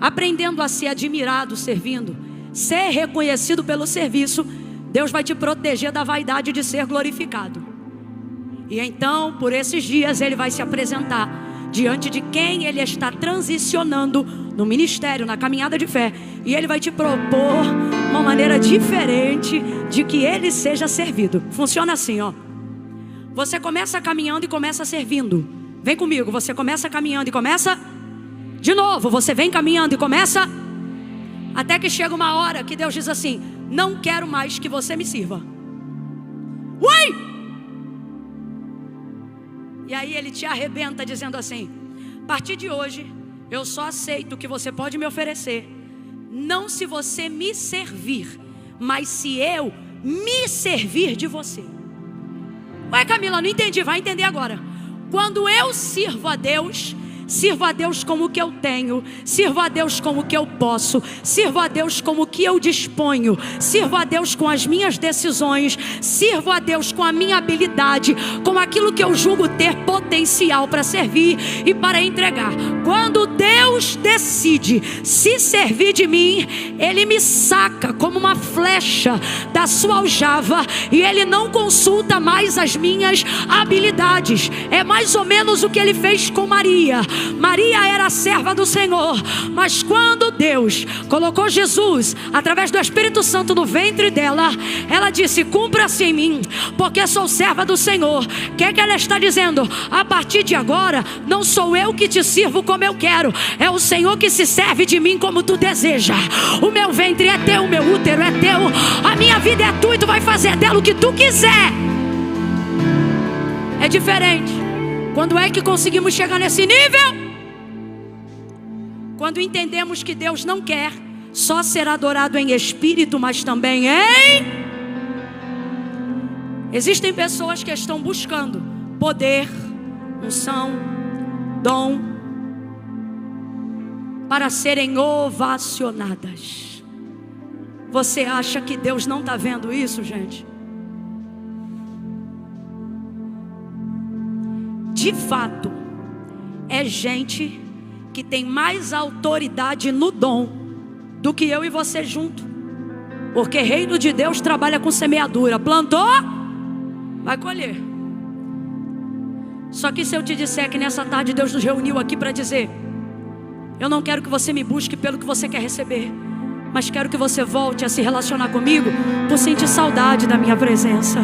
aprendendo a ser admirado servindo, ser reconhecido pelo serviço, Deus vai te proteger da vaidade de ser glorificado. E então, por esses dias, Ele vai se apresentar diante de quem Ele está transicionando no ministério, na caminhada de fé. E Ele vai te propor uma maneira diferente de que Ele seja servido. Funciona assim, ó. Você começa caminhando e começa servindo. Vem comigo, você começa caminhando e começa de novo, você vem caminhando e começa, até que chega uma hora que Deus diz assim: não quero mais que você me sirva. Ui! E aí Ele te arrebenta dizendo assim: a partir de hoje eu só aceito o que você pode me oferecer, não se você me servir, mas se eu me servir de você. Ué, Camila, não entendi, vai entender agora. Quando eu sirvo a Deus como o que eu tenho, sirvo a Deus como o que eu posso, sirvo a Deus como o que eu disponho, sirvo a Deus com as minhas decisões, sirvo a Deus com a minha habilidade, com aquilo que eu julgo ter potencial para servir e para entregar. Quando Deus decide se servir de mim, Ele me saca como uma flecha da sua aljava e Ele não consulta mais as minhas habilidades. É mais ou menos o que Ele fez com Maria. Maria era a serva do Senhor, mas quando Deus colocou Jesus através do Espírito Santo no ventre dela, ela disse: cumpra-se em mim, porque sou serva do Senhor. O que é que ela está dizendo? A partir de agora, não sou eu que te sirvo como eu quero, é o Senhor que se serve de mim como tu deseja. O meu ventre é teu, o meu útero é teu, a minha vida é tua e tu vai fazer dela o que tu quiser. É diferente. Quando é que conseguimos chegar nesse nível? Quando entendemos que Deus não quer só ser adorado em espírito, mas também em... Existem pessoas que estão buscando poder, unção, dom, para serem ovacionadas. Você acha que Deus não está vendo isso, gente? De fato, é gente que tem mais autoridade no dom do que eu e você junto. Porque reino de Deus trabalha com semeadura. Plantou, vai colher. Só que se eu te disser que nessa tarde Deus nos reuniu aqui para dizer: eu não quero que você me busque pelo que você quer receber, mas quero que você volte a se relacionar comigo por sentir saudade da minha presença,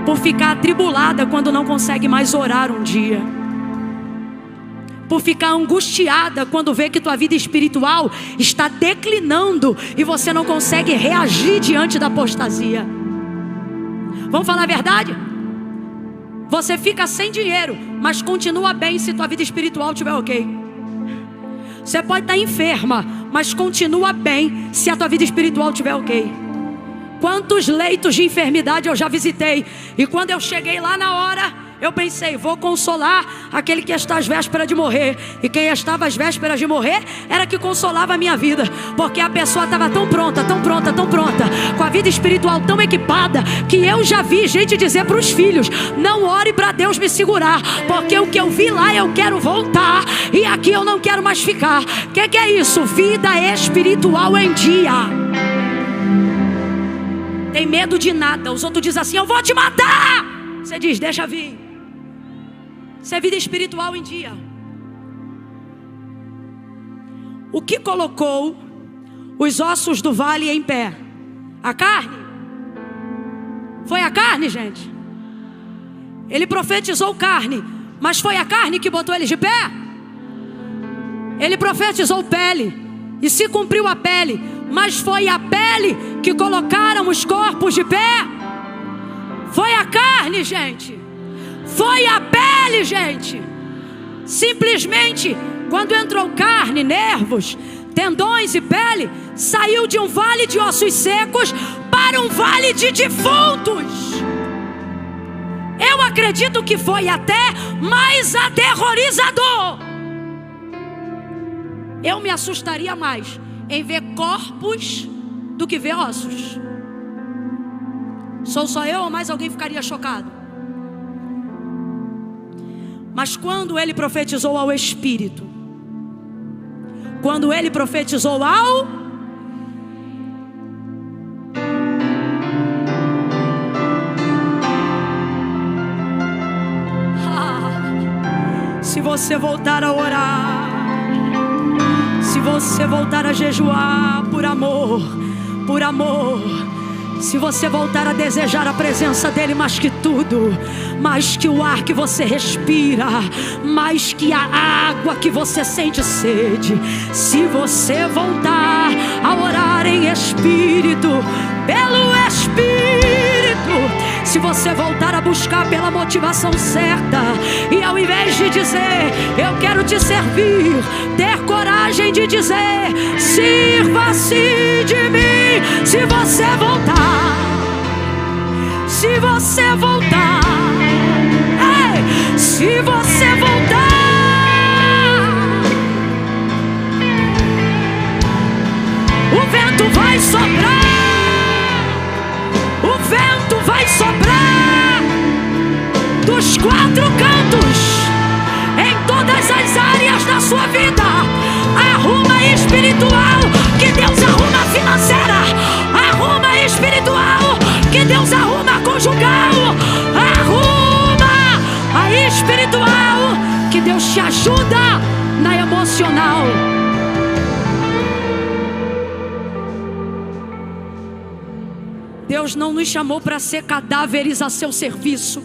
por ficar atribulada quando não consegue mais orar um dia, por ficar angustiada quando vê que tua vida espiritual está declinando e você não consegue reagir diante da apostasia. Vamos falar a verdade? Você fica sem dinheiro, mas continua bem se tua vida espiritual estiver ok. Você pode estar enferma, mas continua bem se a tua vida espiritual estiver ok. Quantos leitos de enfermidade eu já visitei, e quando eu cheguei lá na hora, eu pensei: vou consolar aquele que está às vésperas de morrer. E quem estava às vésperas de morrer era que consolava a minha vida, porque a pessoa estava tão pronta, tão pronta, tão pronta, com a vida espiritual tão equipada, que eu já vi gente dizer para os filhos: não ore para Deus me segurar, porque o que eu vi lá eu quero voltar, e aqui eu não quero mais ficar. O que é isso? Vida espiritual em dia. Tem medo de nada. Os outros dizem assim: eu vou te matar. Você diz: deixa vir. Isso é vida espiritual em dia. O que colocou os ossos do vale em pé? A carne? Foi a carne, gente? Ele profetizou carne, mas foi a carne que botou eles de pé? Ele profetizou pele, e se cumpriu a pele, mas foi a pele que colocaram os corpos de pé? Foi a carne, gente. Foi a pele, gente. Simplesmente, quando entrou carne, nervos, tendões e pele, saiu de um vale de ossos secos para um vale de defuntos. Eu acredito que foi até mais aterrorizador. Eu me assustaria mais em ver corpos do que ver ossos. Sou só eu ou mais alguém ficaria chocado? Mas quando ele profetizou ao Espírito, quando ele profetizou ao se você voltar a orar, se você voltar a jejuar por amor, se você voltar a desejar a presença dele mais que tudo, mais que o ar que você respira, mais que a água que você sente sede, se você voltar a orar em espírito, pelo Espírito, se você voltar a buscar pela motivação certa, e ao invés de dizer eu quero te servir, ter coragem de dizer sirva-se de mim. Se você voltar, se você voltar, ei, se você voltar, o vento vai soprar, o vento vai soprar dos quatro cantos, em todas as áreas da sua vida. Arruma espiritual, que Deus arruma financeira. Arruma espiritual, que Deus arruma conjugal. Arruma a espiritual, que Deus te ajuda na emocional. Deus não nos chamou para ser cadáveres a seu serviço.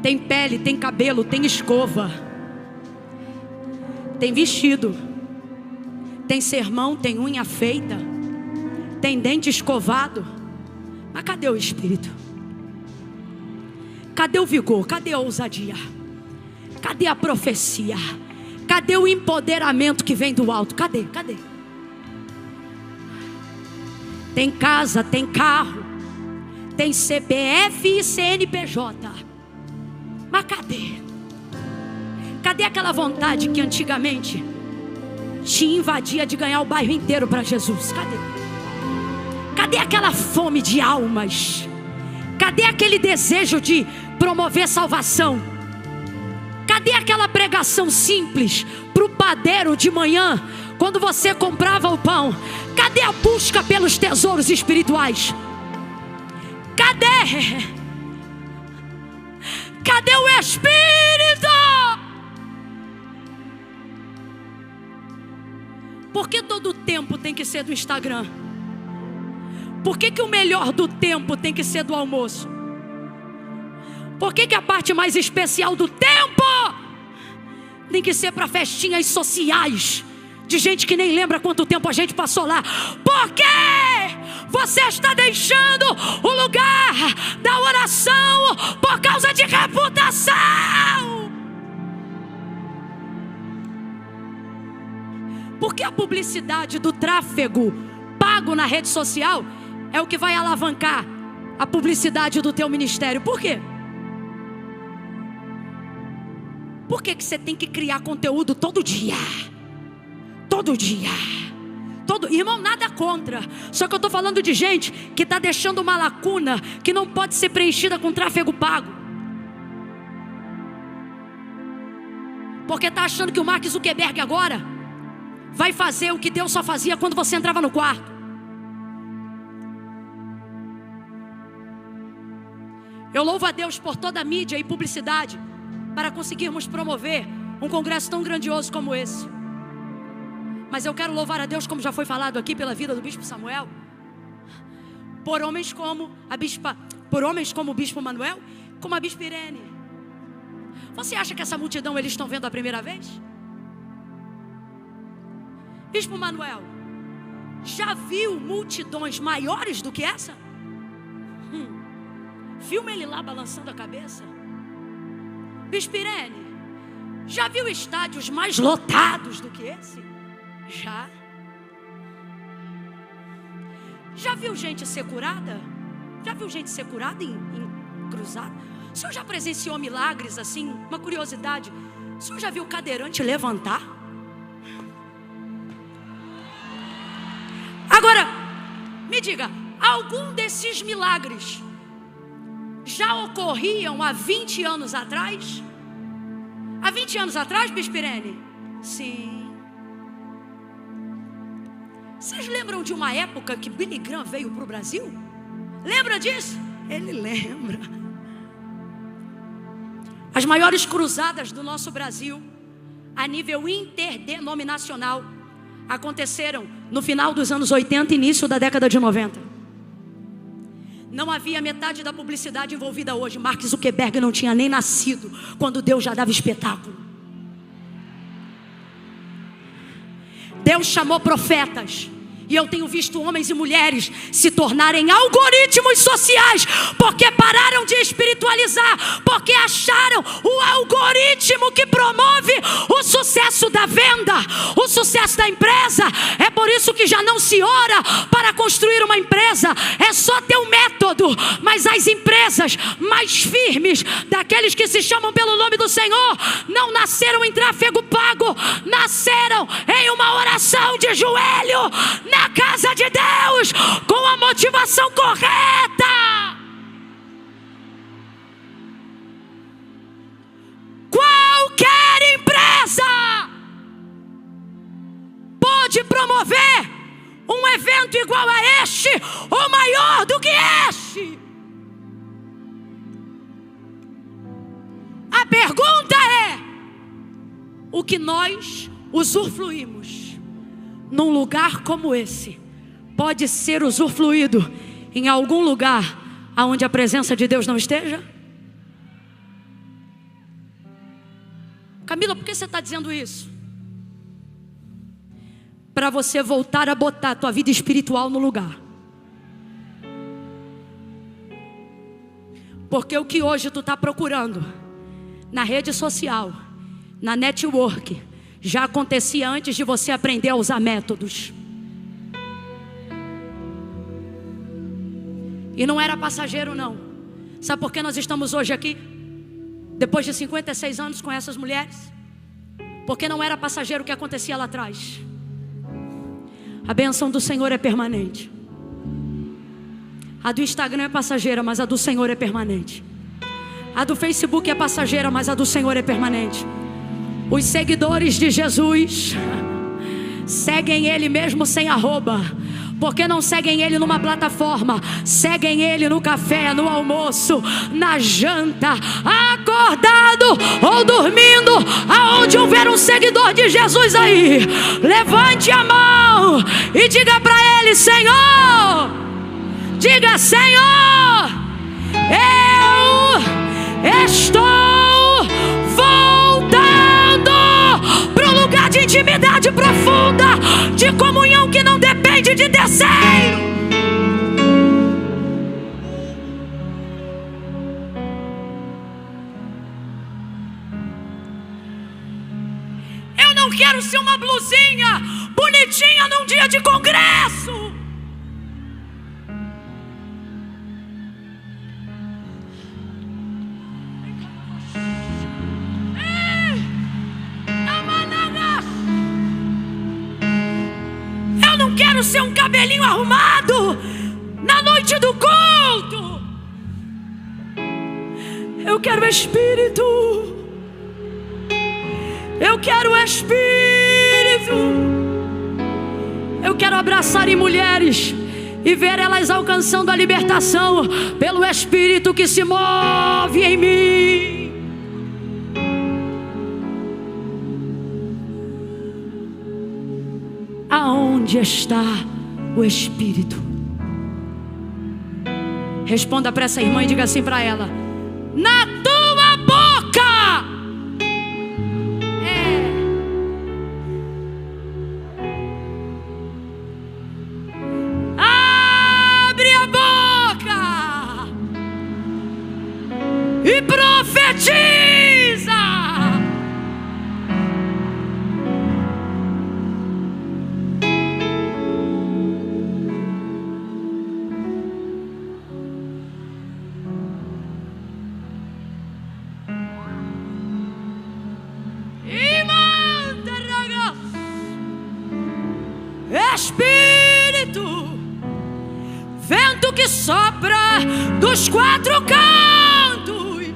Tem pele, tem cabelo, tem escova, tem vestido, tem sermão, tem unha feita, tem dente escovado. Mas cadê o Espírito? Cadê o vigor? Cadê a ousadia? Cadê a profecia? Cadê o empoderamento que vem do alto? Cadê? Cadê? Tem casa, tem carro, tem CPF e CNPJ. Mas cadê? Cadê aquela vontade que antigamente te invadia de ganhar o bairro inteiro para Jesus? Cadê? Cadê aquela fome de almas? Cadê aquele desejo de promover salvação? Cadê aquela pregação simples para o padeiro de manhã, quando você comprava o pão? Cadê a busca pelos tesouros espirituais? Cadê? Cadê o Espírito? Por que todo o tempo tem que ser do Instagram? Por que o melhor do tempo tem que ser do almoço? Por que a parte mais especial do tempo tem que ser para festinhas sociais de gente que nem lembra quanto tempo a gente passou lá? Por que você está deixando o lugar da oração por causa de reputação? Por que a publicidade do tráfego pago na rede social é o que vai alavancar a publicidade do teu ministério? Por quê? Por que você tem que criar conteúdo todo dia? Todo dia. Irmão, nada contra. Só que eu estou falando de gente que está deixando uma lacuna que não pode ser preenchida com tráfego pago. Porque está achando que o Mark Zuckerberg agora vai fazer o que Deus só fazia quando você entrava no quarto. Eu louvo a Deus por toda a mídia e publicidade para conseguirmos promover um congresso tão grandioso como esse. Mas eu quero louvar a Deus, como já foi falado aqui, pela vida do Bispo Samuel, por homens como o Bispo Manuel, como a Bispa Irene. Você acha que essa multidão eles estão vendo a primeira vez? Bispo Manuel, já viu multidões maiores do que essa? Filma ele lá balançando a cabeça. Bispa Irene, já viu estádios mais lotados do que esse? Já. Já viu gente ser curada? Já viu gente ser curada em cruzada? O senhor já presenciou milagres assim? Uma curiosidade. O senhor já viu cadeirante levantar? Agora, me diga, algum desses milagres já ocorriam há 20 anos atrás? Há 20 anos atrás, Bispo Irene? Sim. Vocês lembram de uma época que Billy Graham veio para o Brasil? Lembra disso? Ele lembra. As maiores cruzadas do nosso Brasil, a nível interdenominacional, aconteceram no final dos anos 80 e início da década de 90. Não havia metade da publicidade envolvida hoje. Mark Zuckerberg não tinha nem nascido quando Deus já dava espetáculo. Deus chamou profetas. E eu tenho visto homens e mulheres se tornarem algoritmos sociais, porque pararam de espiritualizar, porque acharam o algoritmo que promove o sucesso da venda, o sucesso da empresa. É por isso que já não se ora para construir uma empresa, é só ter um método. Mas as empresas mais firmes, daqueles que se chamam pelo nome do Senhor, não nasceram em tráfego pago, nasceram em uma oração de joelho, na casa de Deus, com a motivação correta. Qualquer empresa pode promover um evento igual a este, ou maior do que este. A pergunta é: o que nós usufruímos num lugar como esse pode ser usufruído em algum lugar onde a presença de Deus não esteja? Camila, por que você está dizendo isso? Para você voltar a botar a tua vida espiritual no lugar. Porque o que hoje tu está procurando na rede social, na network, já acontecia antes de você aprender a usar métodos. E não era passageiro, não. Sabe por que nós estamos hoje aqui? Depois de 56 anos com essas mulheres? Porque não era passageiro o que acontecia lá atrás. A bênção do Senhor é permanente. A do Instagram é passageira, mas a do Senhor é permanente. A do Facebook é passageira, mas a do Senhor é permanente. Os seguidores de Jesus seguem Ele mesmo sem arroba. Porque não seguem Ele numa plataforma, seguem Ele no café, no almoço, na janta, acordado ou dormindo. Aonde houver um seguidor de Jesus aí, levante a mão e diga para Ele: Senhor, diga: Senhor, eu estou de intimidade profunda, de comunhão que não depende de terceiro. Eu não quero ser uma blusinha bonitinha num dia de congresso. Quero ser um cabelinho arrumado na noite do culto. Eu quero o Espírito. Eu quero o Espírito. Eu quero abraçar em mulheres e ver elas alcançando a libertação pelo Espírito que se move em mim. Aonde está o Espírito? Responda para essa irmã e diga assim para ela: na tua boca. Abre a boca e profetiza. vento que sopra dos quatro cantos,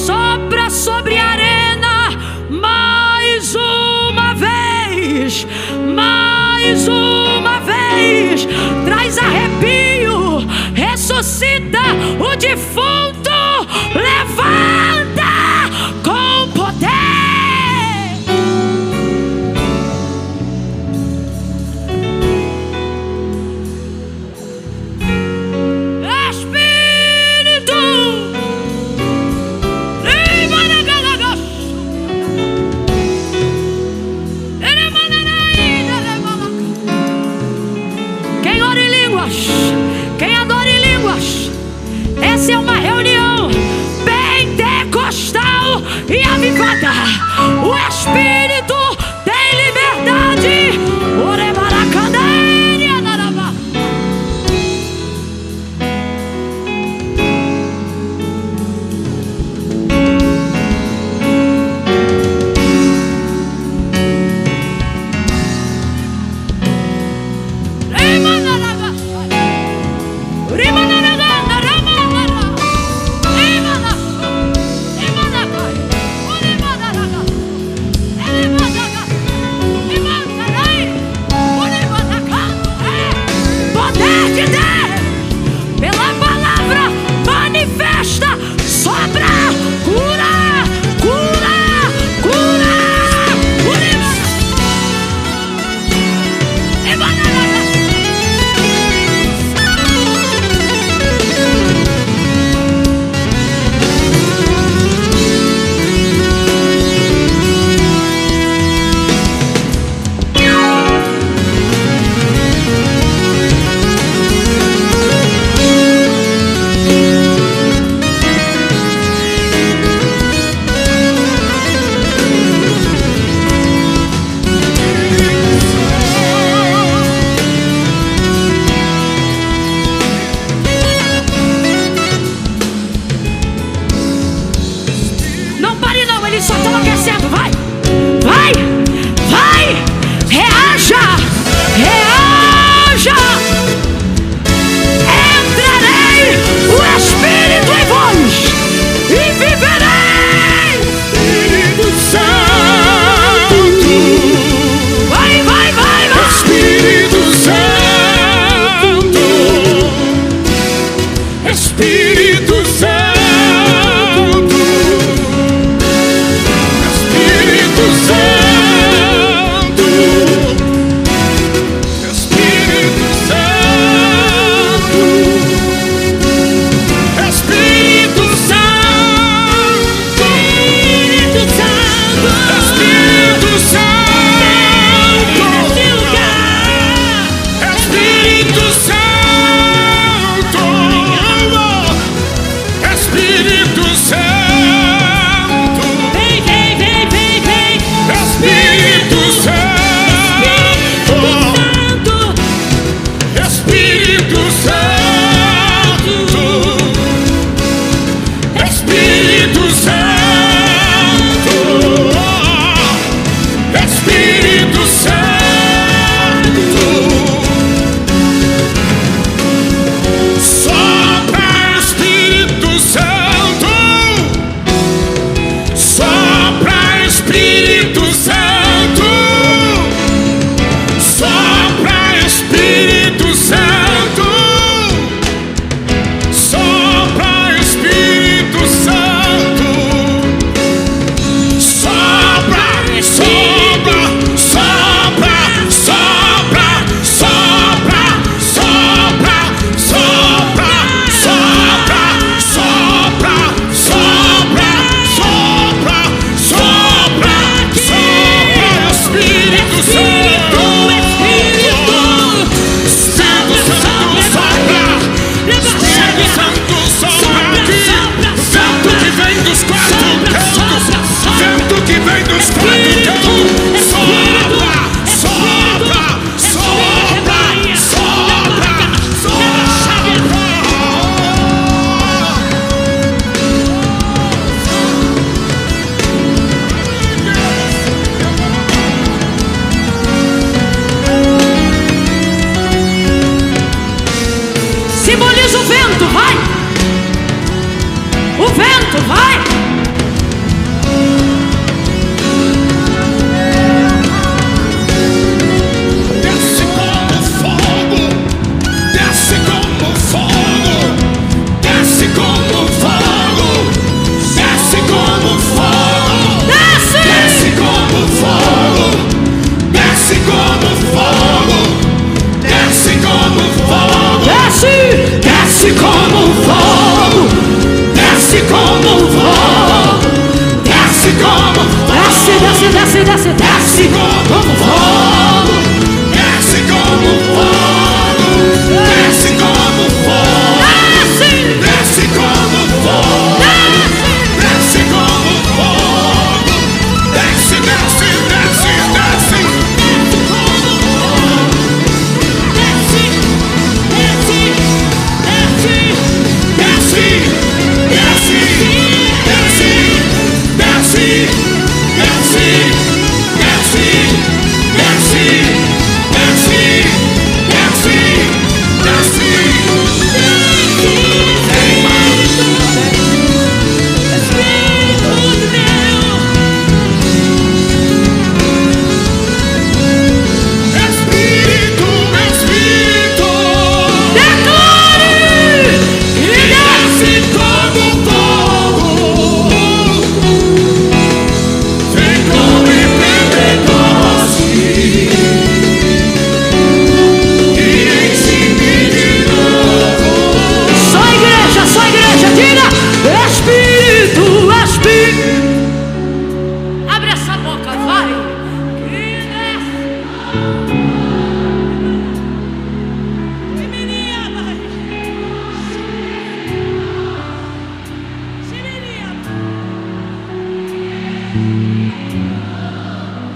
sopra sobre a arena mais uma vez, mais uma vez. Traz arrepio, ressuscita o defunto, levanta com poder. Quem adora em línguas, essa é uma reunião pentecostal e avivada. O Espírito tem liberdade.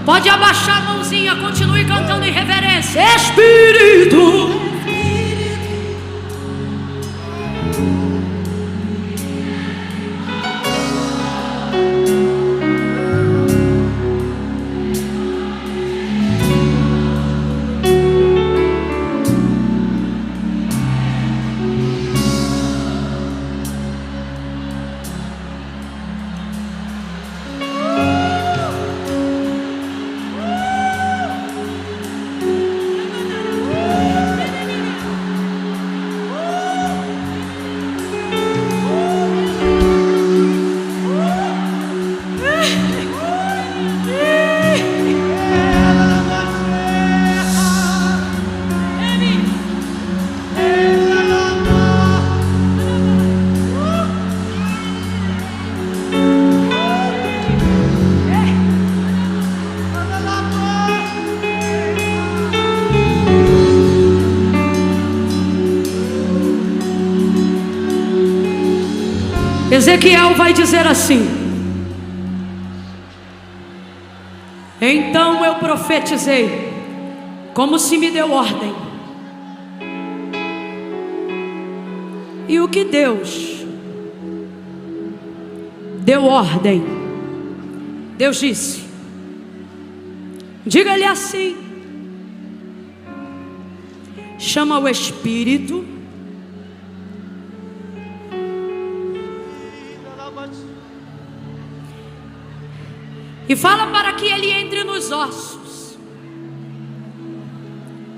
Pode abaixar a mãozinha, continue cantando em reverência. Espírito, Ezequiel vai dizer assim: então eu profetizei, como se me deu ordem. E o que Deus deu ordem, Deus disse: diga-lhe assim, chama o Espírito e fala para que ele entre nos ossos.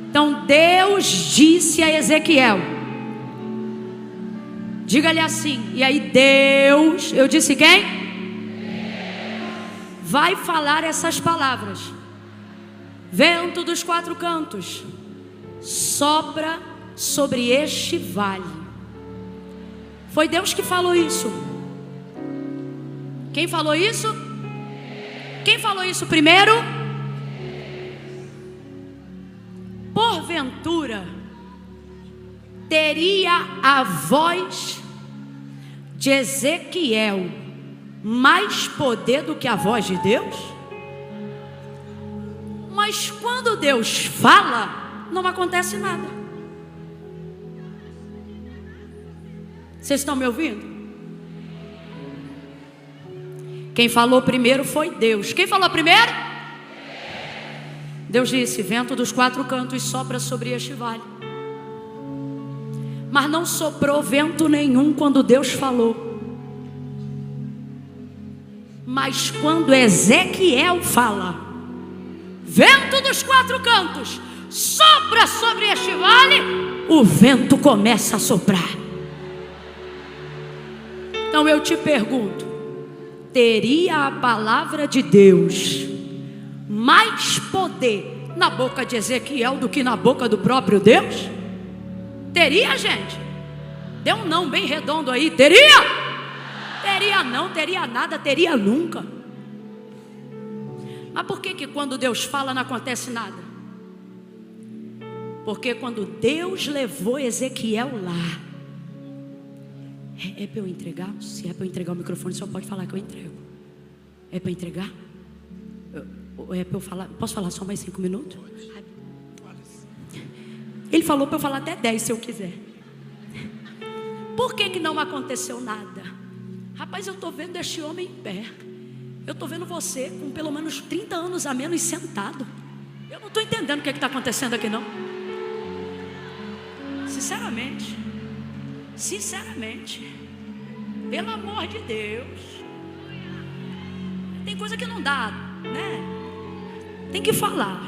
Então Deus disse a Ezequiel: diga-lhe assim. E aí Deus, eu disse quem? Vai falar essas palavras: vento dos quatro cantos, sopra sobre este vale. Foi Deus que falou isso. Quem falou isso? Quem falou isso primeiro? Porventura teria a voz de Ezequiel mais poder do que a voz de Deus? Mas quando Deus fala, não acontece nada. Vocês estão me ouvindo? Quem falou primeiro foi Deus. Quem falou primeiro? Deus disse: vento dos quatro cantos sopra sobre este vale. Mas não soprou vento nenhum quando Deus falou. Mas quando Ezequiel fala: vento dos quatro cantos sopra sobre este vale, o vento começa a soprar. Então eu te pergunto: teria a palavra de Deus mais poder na boca de Ezequiel do que na boca do próprio Deus? Teria, gente? Dê um não bem redondo aí. Teria? Teria não, teria nada, teria nunca. Mas por que quando Deus fala não acontece nada? Porque quando Deus levou Ezequiel lá, é para eu entregar? Se é para eu entregar o microfone, só pode falar que eu entrego. É para entregar? É para eu falar? Posso falar só mais 5 minutos? Ele falou para eu falar até 10 se eu quiser. Por que não aconteceu nada? Rapaz, eu estou vendo este homem em pé. Eu estou vendo você com pelo menos 30 anos a menos sentado. Eu não estou entendendo o que está acontecendo aqui não. Sinceramente, pelo amor de Deus, tem coisa que não dá, né? Tem que falar.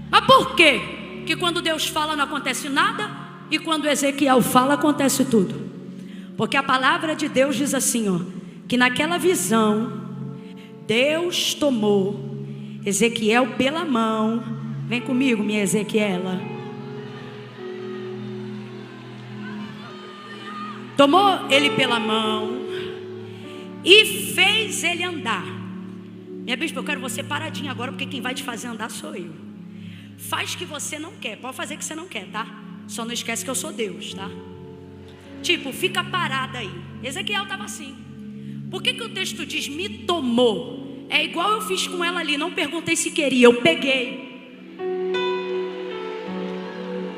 Mas por quê que quando Deus fala não acontece nada e quando Ezequiel fala acontece tudo? Porque a palavra de Deus diz assim, ó, que naquela visão Deus tomou Ezequiel pela mão. Vem comigo, minha Ezequiela. Tomou ele pela mão e fez ele andar Minha bispa, eu quero você paradinha agora, porque quem vai te fazer andar sou eu. Faz que você não quer, pode fazer que você não quer, tá? Só não esquece que eu sou Deus, tá? Tipo, fica parada aí. Ezequiel estava assim. Por que o texto diz me tomou? É igual eu fiz com ela ali, não perguntei se queria, eu peguei.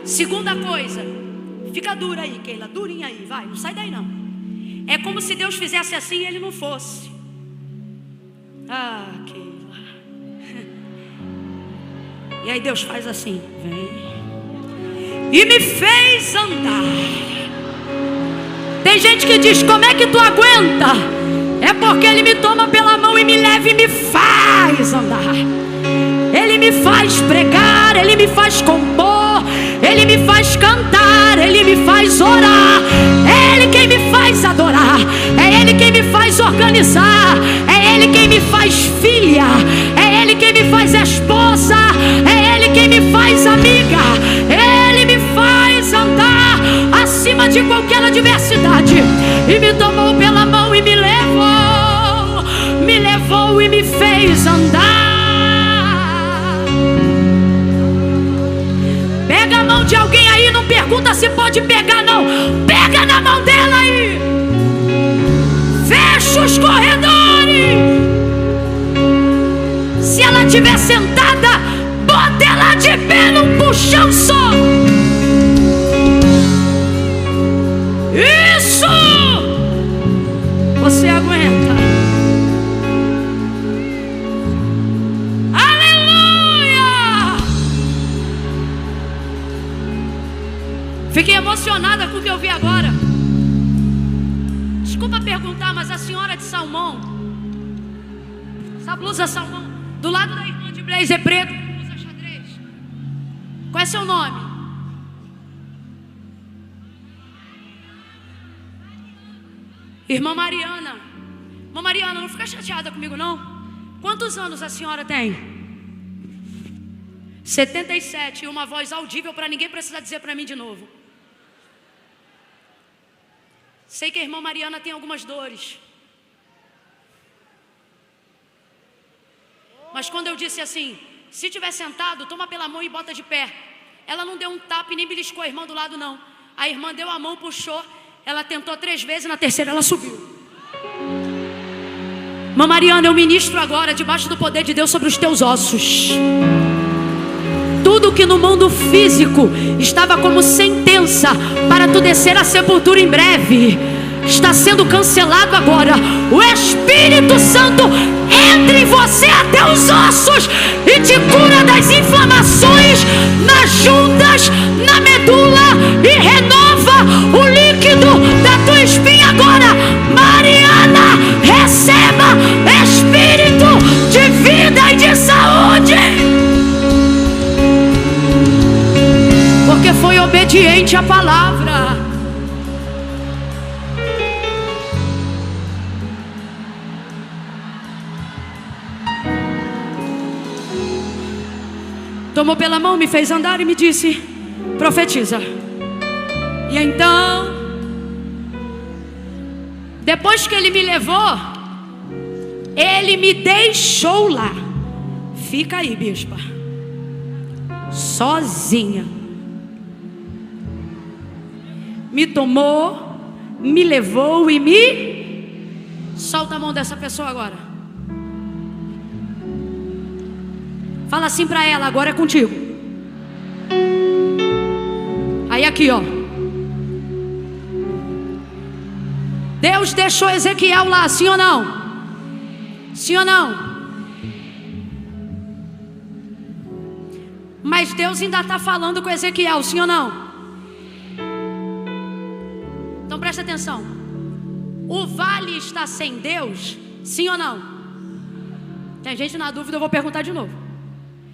Segunda coisa, fica dura aí, Keila, durinha aí, vai, não sai daí não. É como se Deus fizesse assim e ele não fosse. Ah, Keila. E aí Deus faz assim, vem. E me fez andar. Tem gente que diz, como é que tu aguenta? É porque Ele me toma pela mão e me leva e me faz andar. Ele me faz pregar, Ele me faz compor, Ele me faz cantar, Ele me faz orar. É Ele quem me faz adorar, é Ele quem me faz organizar, é Ele quem me faz filha, é Ele quem me faz esposa, é Ele quem me faz amiga. Ele me faz andar acima de qualquer adversidade. E me tomou pela mão e me levou e me fez andar. Pega a mão de alguém aí, não pergunta se pode pegar não. Pega na mão dela aí. Fecha os corredores. Se ela estiver sentada, bota ela de pé num puxão só. Isso! Você aguenta. Aleluia! Fiquei emocionada com o que eu vi agora. Desculpa perguntar, mas a senhora de salmão, essa blusa salmão, do lado da irmã de blazer preto, blusa xadrez, qual é seu nome? Irmã Mariana. Irmã Mariana, não fica chateada comigo não. Quantos anos a senhora tem? 77. E uma voz audível para ninguém precisar dizer para mim de novo. Sei que a irmã Mariana tem algumas dores. Mas quando eu disse assim, se tiver sentado, toma pela mão e bota de pé. Ela não deu um tapa e nem beliscou a irmã do lado não. A irmã deu a mão, puxou. Ela tentou 3 vezes, na terceira ela subiu. Irmã Mariana, eu ministro agora debaixo do poder de Deus sobre os teus ossos. Tudo que no mundo físico estava como sentença para tu descer à sepultura em breve, está sendo cancelado agora. O Espírito Santo entra em você até os ossos e te cura das inflamações nas juntas, na medula, e renova o líquido da tua espinha agora. Mariana, receba espírito de vida e de saúde, porque foi obediente à palavra. Tomou pela mão, me fez andar e me disse, profetiza. E então, depois que ele me levou, ele me deixou lá. Fica aí, bispa, sozinha. Me tomou, me levou e me... Solta a mão dessa pessoa agora. Fala assim pra ela, agora é contigo. Aí aqui, ó. Deus deixou Ezequiel lá, sim ou não? Sim ou não? Mas Deus ainda está falando com Ezequiel, sim ou não? Então presta atenção. O vale está sem Deus, sim ou não? Tem gente na dúvida, eu vou perguntar de novo.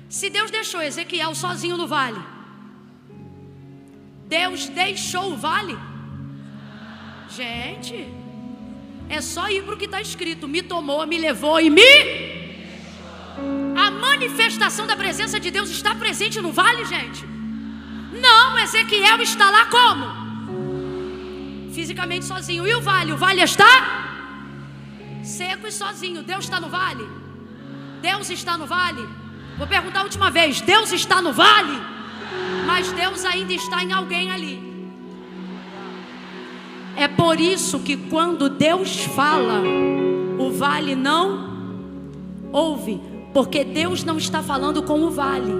Se Deus deixou Ezequiel sozinho no vale, Deus deixou o vale? Gente, é só ir para o que está escrito. Me tomou, me levou e me... A manifestação da presença de Deus está presente no vale, gente? Não, Ezequiel está lá como? Fisicamente sozinho. E o vale? O vale está seco e sozinho. Deus está no vale? Deus está no vale? Vou perguntar a última vez: Deus está no vale? Mas Deus ainda está em alguém ali. É por isso que quando Deus fala, o vale não ouve, porque Deus não está falando com o vale.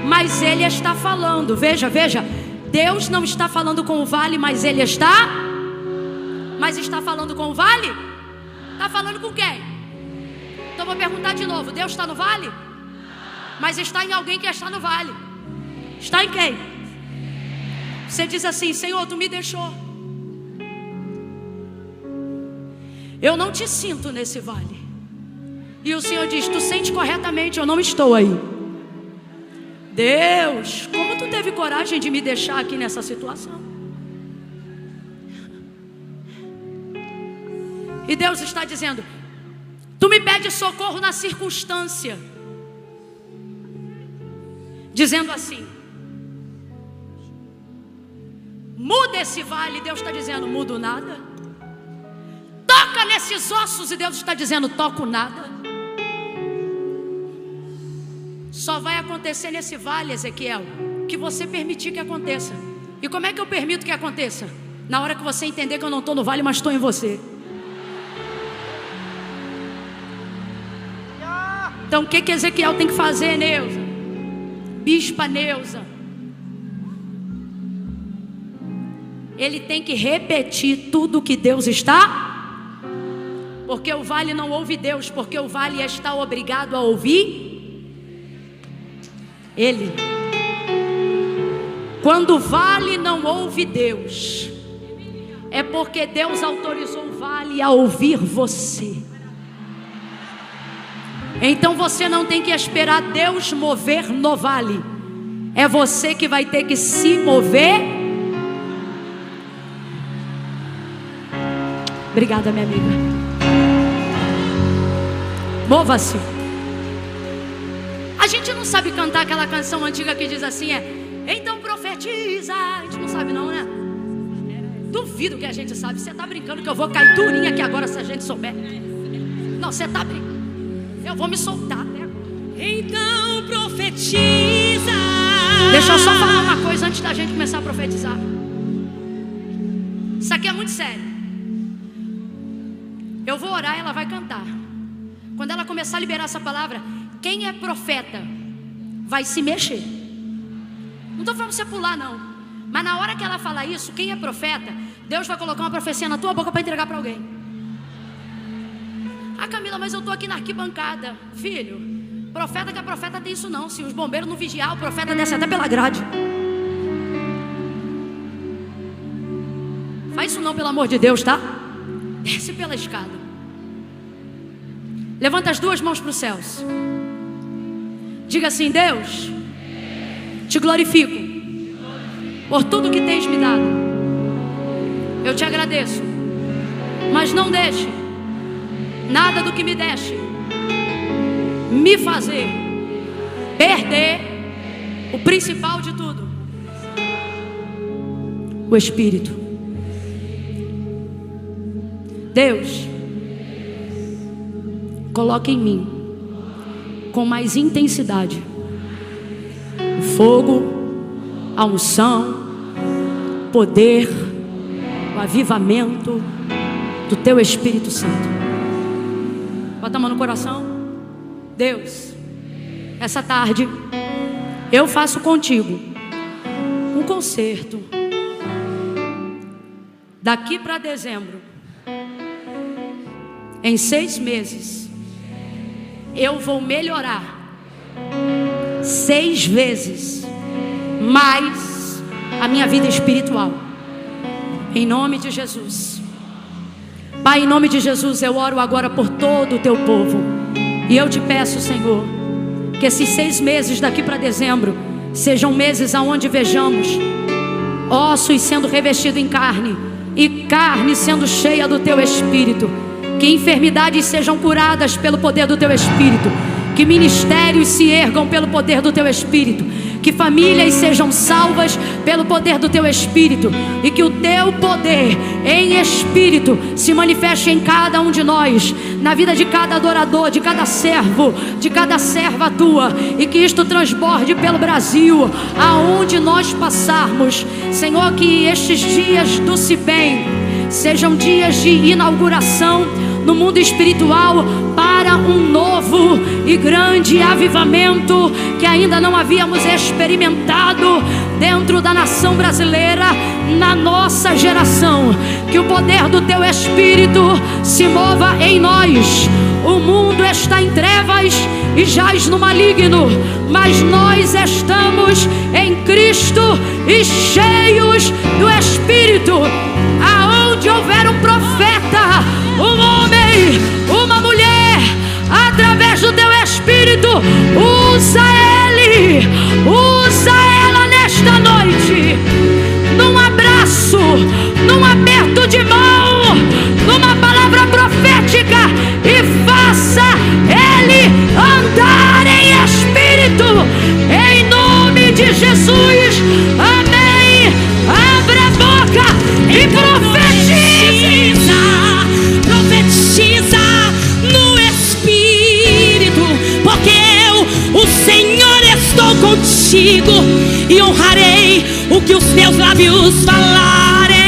Mas Ele está falando. Veja, Deus não está falando com o vale, mas Ele está. Mas está falando com o vale? Está falando com quem? Então vou perguntar de novo: Deus está no vale? Mas está em alguém que está no vale. Está em quem? Você diz assim: Senhor, tu me deixou. Eu não te sinto nesse vale. E o Senhor diz: tu sente corretamente, eu não estou aí. Deus, como tu teve coragem de me deixar aqui nessa situação? E Deus está dizendo: tu me pedes socorro na circunstância, dizendo assim: muda esse vale. Deus está dizendo: mudo nada. Toca nesses ossos. E Deus está dizendo: toco nada. Só vai acontecer nesse vale, Ezequiel, que você permitir que aconteça. E como é que eu permito que aconteça? Na hora que você entender que eu não estou no vale, mas estou em você. Então o que Ezequiel tem que fazer, Neuza? Bispa Neuza, ele tem que repetir tudo que Deus está. Porque o vale não ouve Deus, porque o vale está obrigado a ouvir Ele. Quando o vale não ouve Deus, é porque Deus autorizou o vale a ouvir você. Então você não tem que esperar Deus mover no vale, é você que vai ter que se mover. Obrigada, minha amiga. Mova-se. A gente não sabe cantar aquela canção antiga que diz assim, então profetiza. A gente não sabe não, né? Duvido que a gente sabe. Você tá brincando que eu vou cair durinha aqui agora se a gente souber? Não, você tá brincando. Eu vou me soltar até agora. Então profetiza. Deixa eu só falar uma coisa antes da gente começar a profetizar. Isso aqui é muito sério. Eu vou orar e ela vai cantar. Quando ela começar a liberar essa palavra, quem é profeta vai se mexer. Não estou falando pra você pular não, mas na hora que ela falar isso, quem é profeta, Deus vai colocar uma profecia na tua boca para entregar para alguém. Ah, Camila, mas eu estou aqui na arquibancada. Filho, profeta que é profeta tem isso não. Se os bombeiros não vigiar, o profeta desce até pela grade. Faz isso não, pelo amor de Deus, tá? Desce pela escada. Levanta as duas mãos para os céus. Diga assim: Deus, te glorifico por tudo que tens me dado. Eu te agradeço, mas não deixe nada do que me deste me fazer perder o principal de tudo, o Espírito. Deus, coloque em mim com mais intensidade o fogo, a unção, o poder, o avivamento do teu Espírito Santo. Bota a mão no coração. Deus, essa tarde eu faço contigo um concerto. Daqui para dezembro, em 6 meses, eu vou melhorar 6 vezes mais a minha vida espiritual. Em nome de Jesus. Pai, em nome de Jesus, eu oro agora por todo o teu povo. E eu te peço, Senhor, que esses 6 meses daqui para dezembro sejam meses aonde vejamos ossos sendo revestidos em carne e carne sendo cheia do teu Espírito. Que enfermidades sejam curadas pelo poder do teu Espírito. Que ministérios se ergam pelo poder do Teu Espírito. Que famílias sejam salvas pelo poder do Teu Espírito. E que o Teu poder em Espírito se manifeste em cada um de nós, na vida de cada adorador, de cada servo, de cada serva Tua. E que isto transborde pelo Brasil, aonde nós passarmos. Senhor, que estes dias do Cibem sejam dias de inauguração no mundo espiritual para um novo e grande avivamento que ainda não havíamos experimentado dentro da nação brasileira, na nossa geração. Que o poder do Teu Espírito se mova em nós. O mundo está em trevas e jaz no maligno, mas nós estamos em Cristo e cheios do Espírito. Aonde houver um profeta, um homem, uma mulher, através do Teu Espírito, usa ele, usa ela nesta noite, num abraço, num aperto de mão, numa palavra profética, e faça ele andar em Espírito, em nome de Jesus. Amém. Abra a boca e profetiza. Profetiza no Espírito, porque eu, o Senhor, estou contigo e honrarei o que os teus lábios falarem.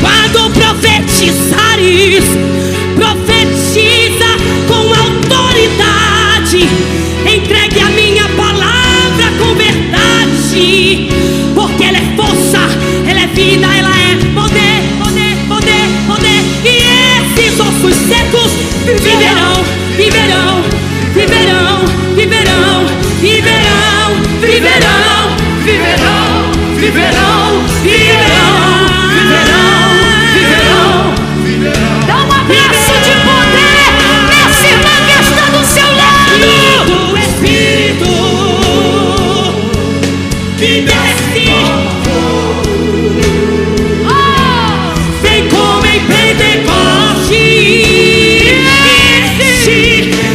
Quando profetizares, profetiza com autoridade. Entregue a minha palavra com verdade, porque ela é força, ela é vida, ela é poder, poder, poder, poder. E esses ossos secos viverão, viverão, viverão, viverão, viverão, viverão, viverão, viverão, viverão, viverão, viverão. Dá um abraço de poder nessa irmã que está do seu lado. O Espírito que desce, vem como em Pentecoste,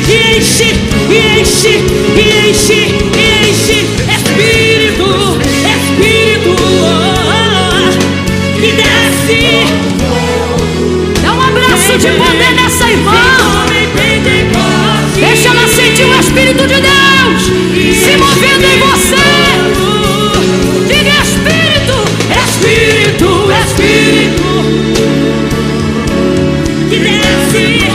enche, enche, enche, enche. Espírito, Espírito que desce. Dá um abraço de poder nessa irmã. Deixa ela sentir o Espírito de Deus se movendo em você. Diga: Espírito, Espírito, Espírito que desce.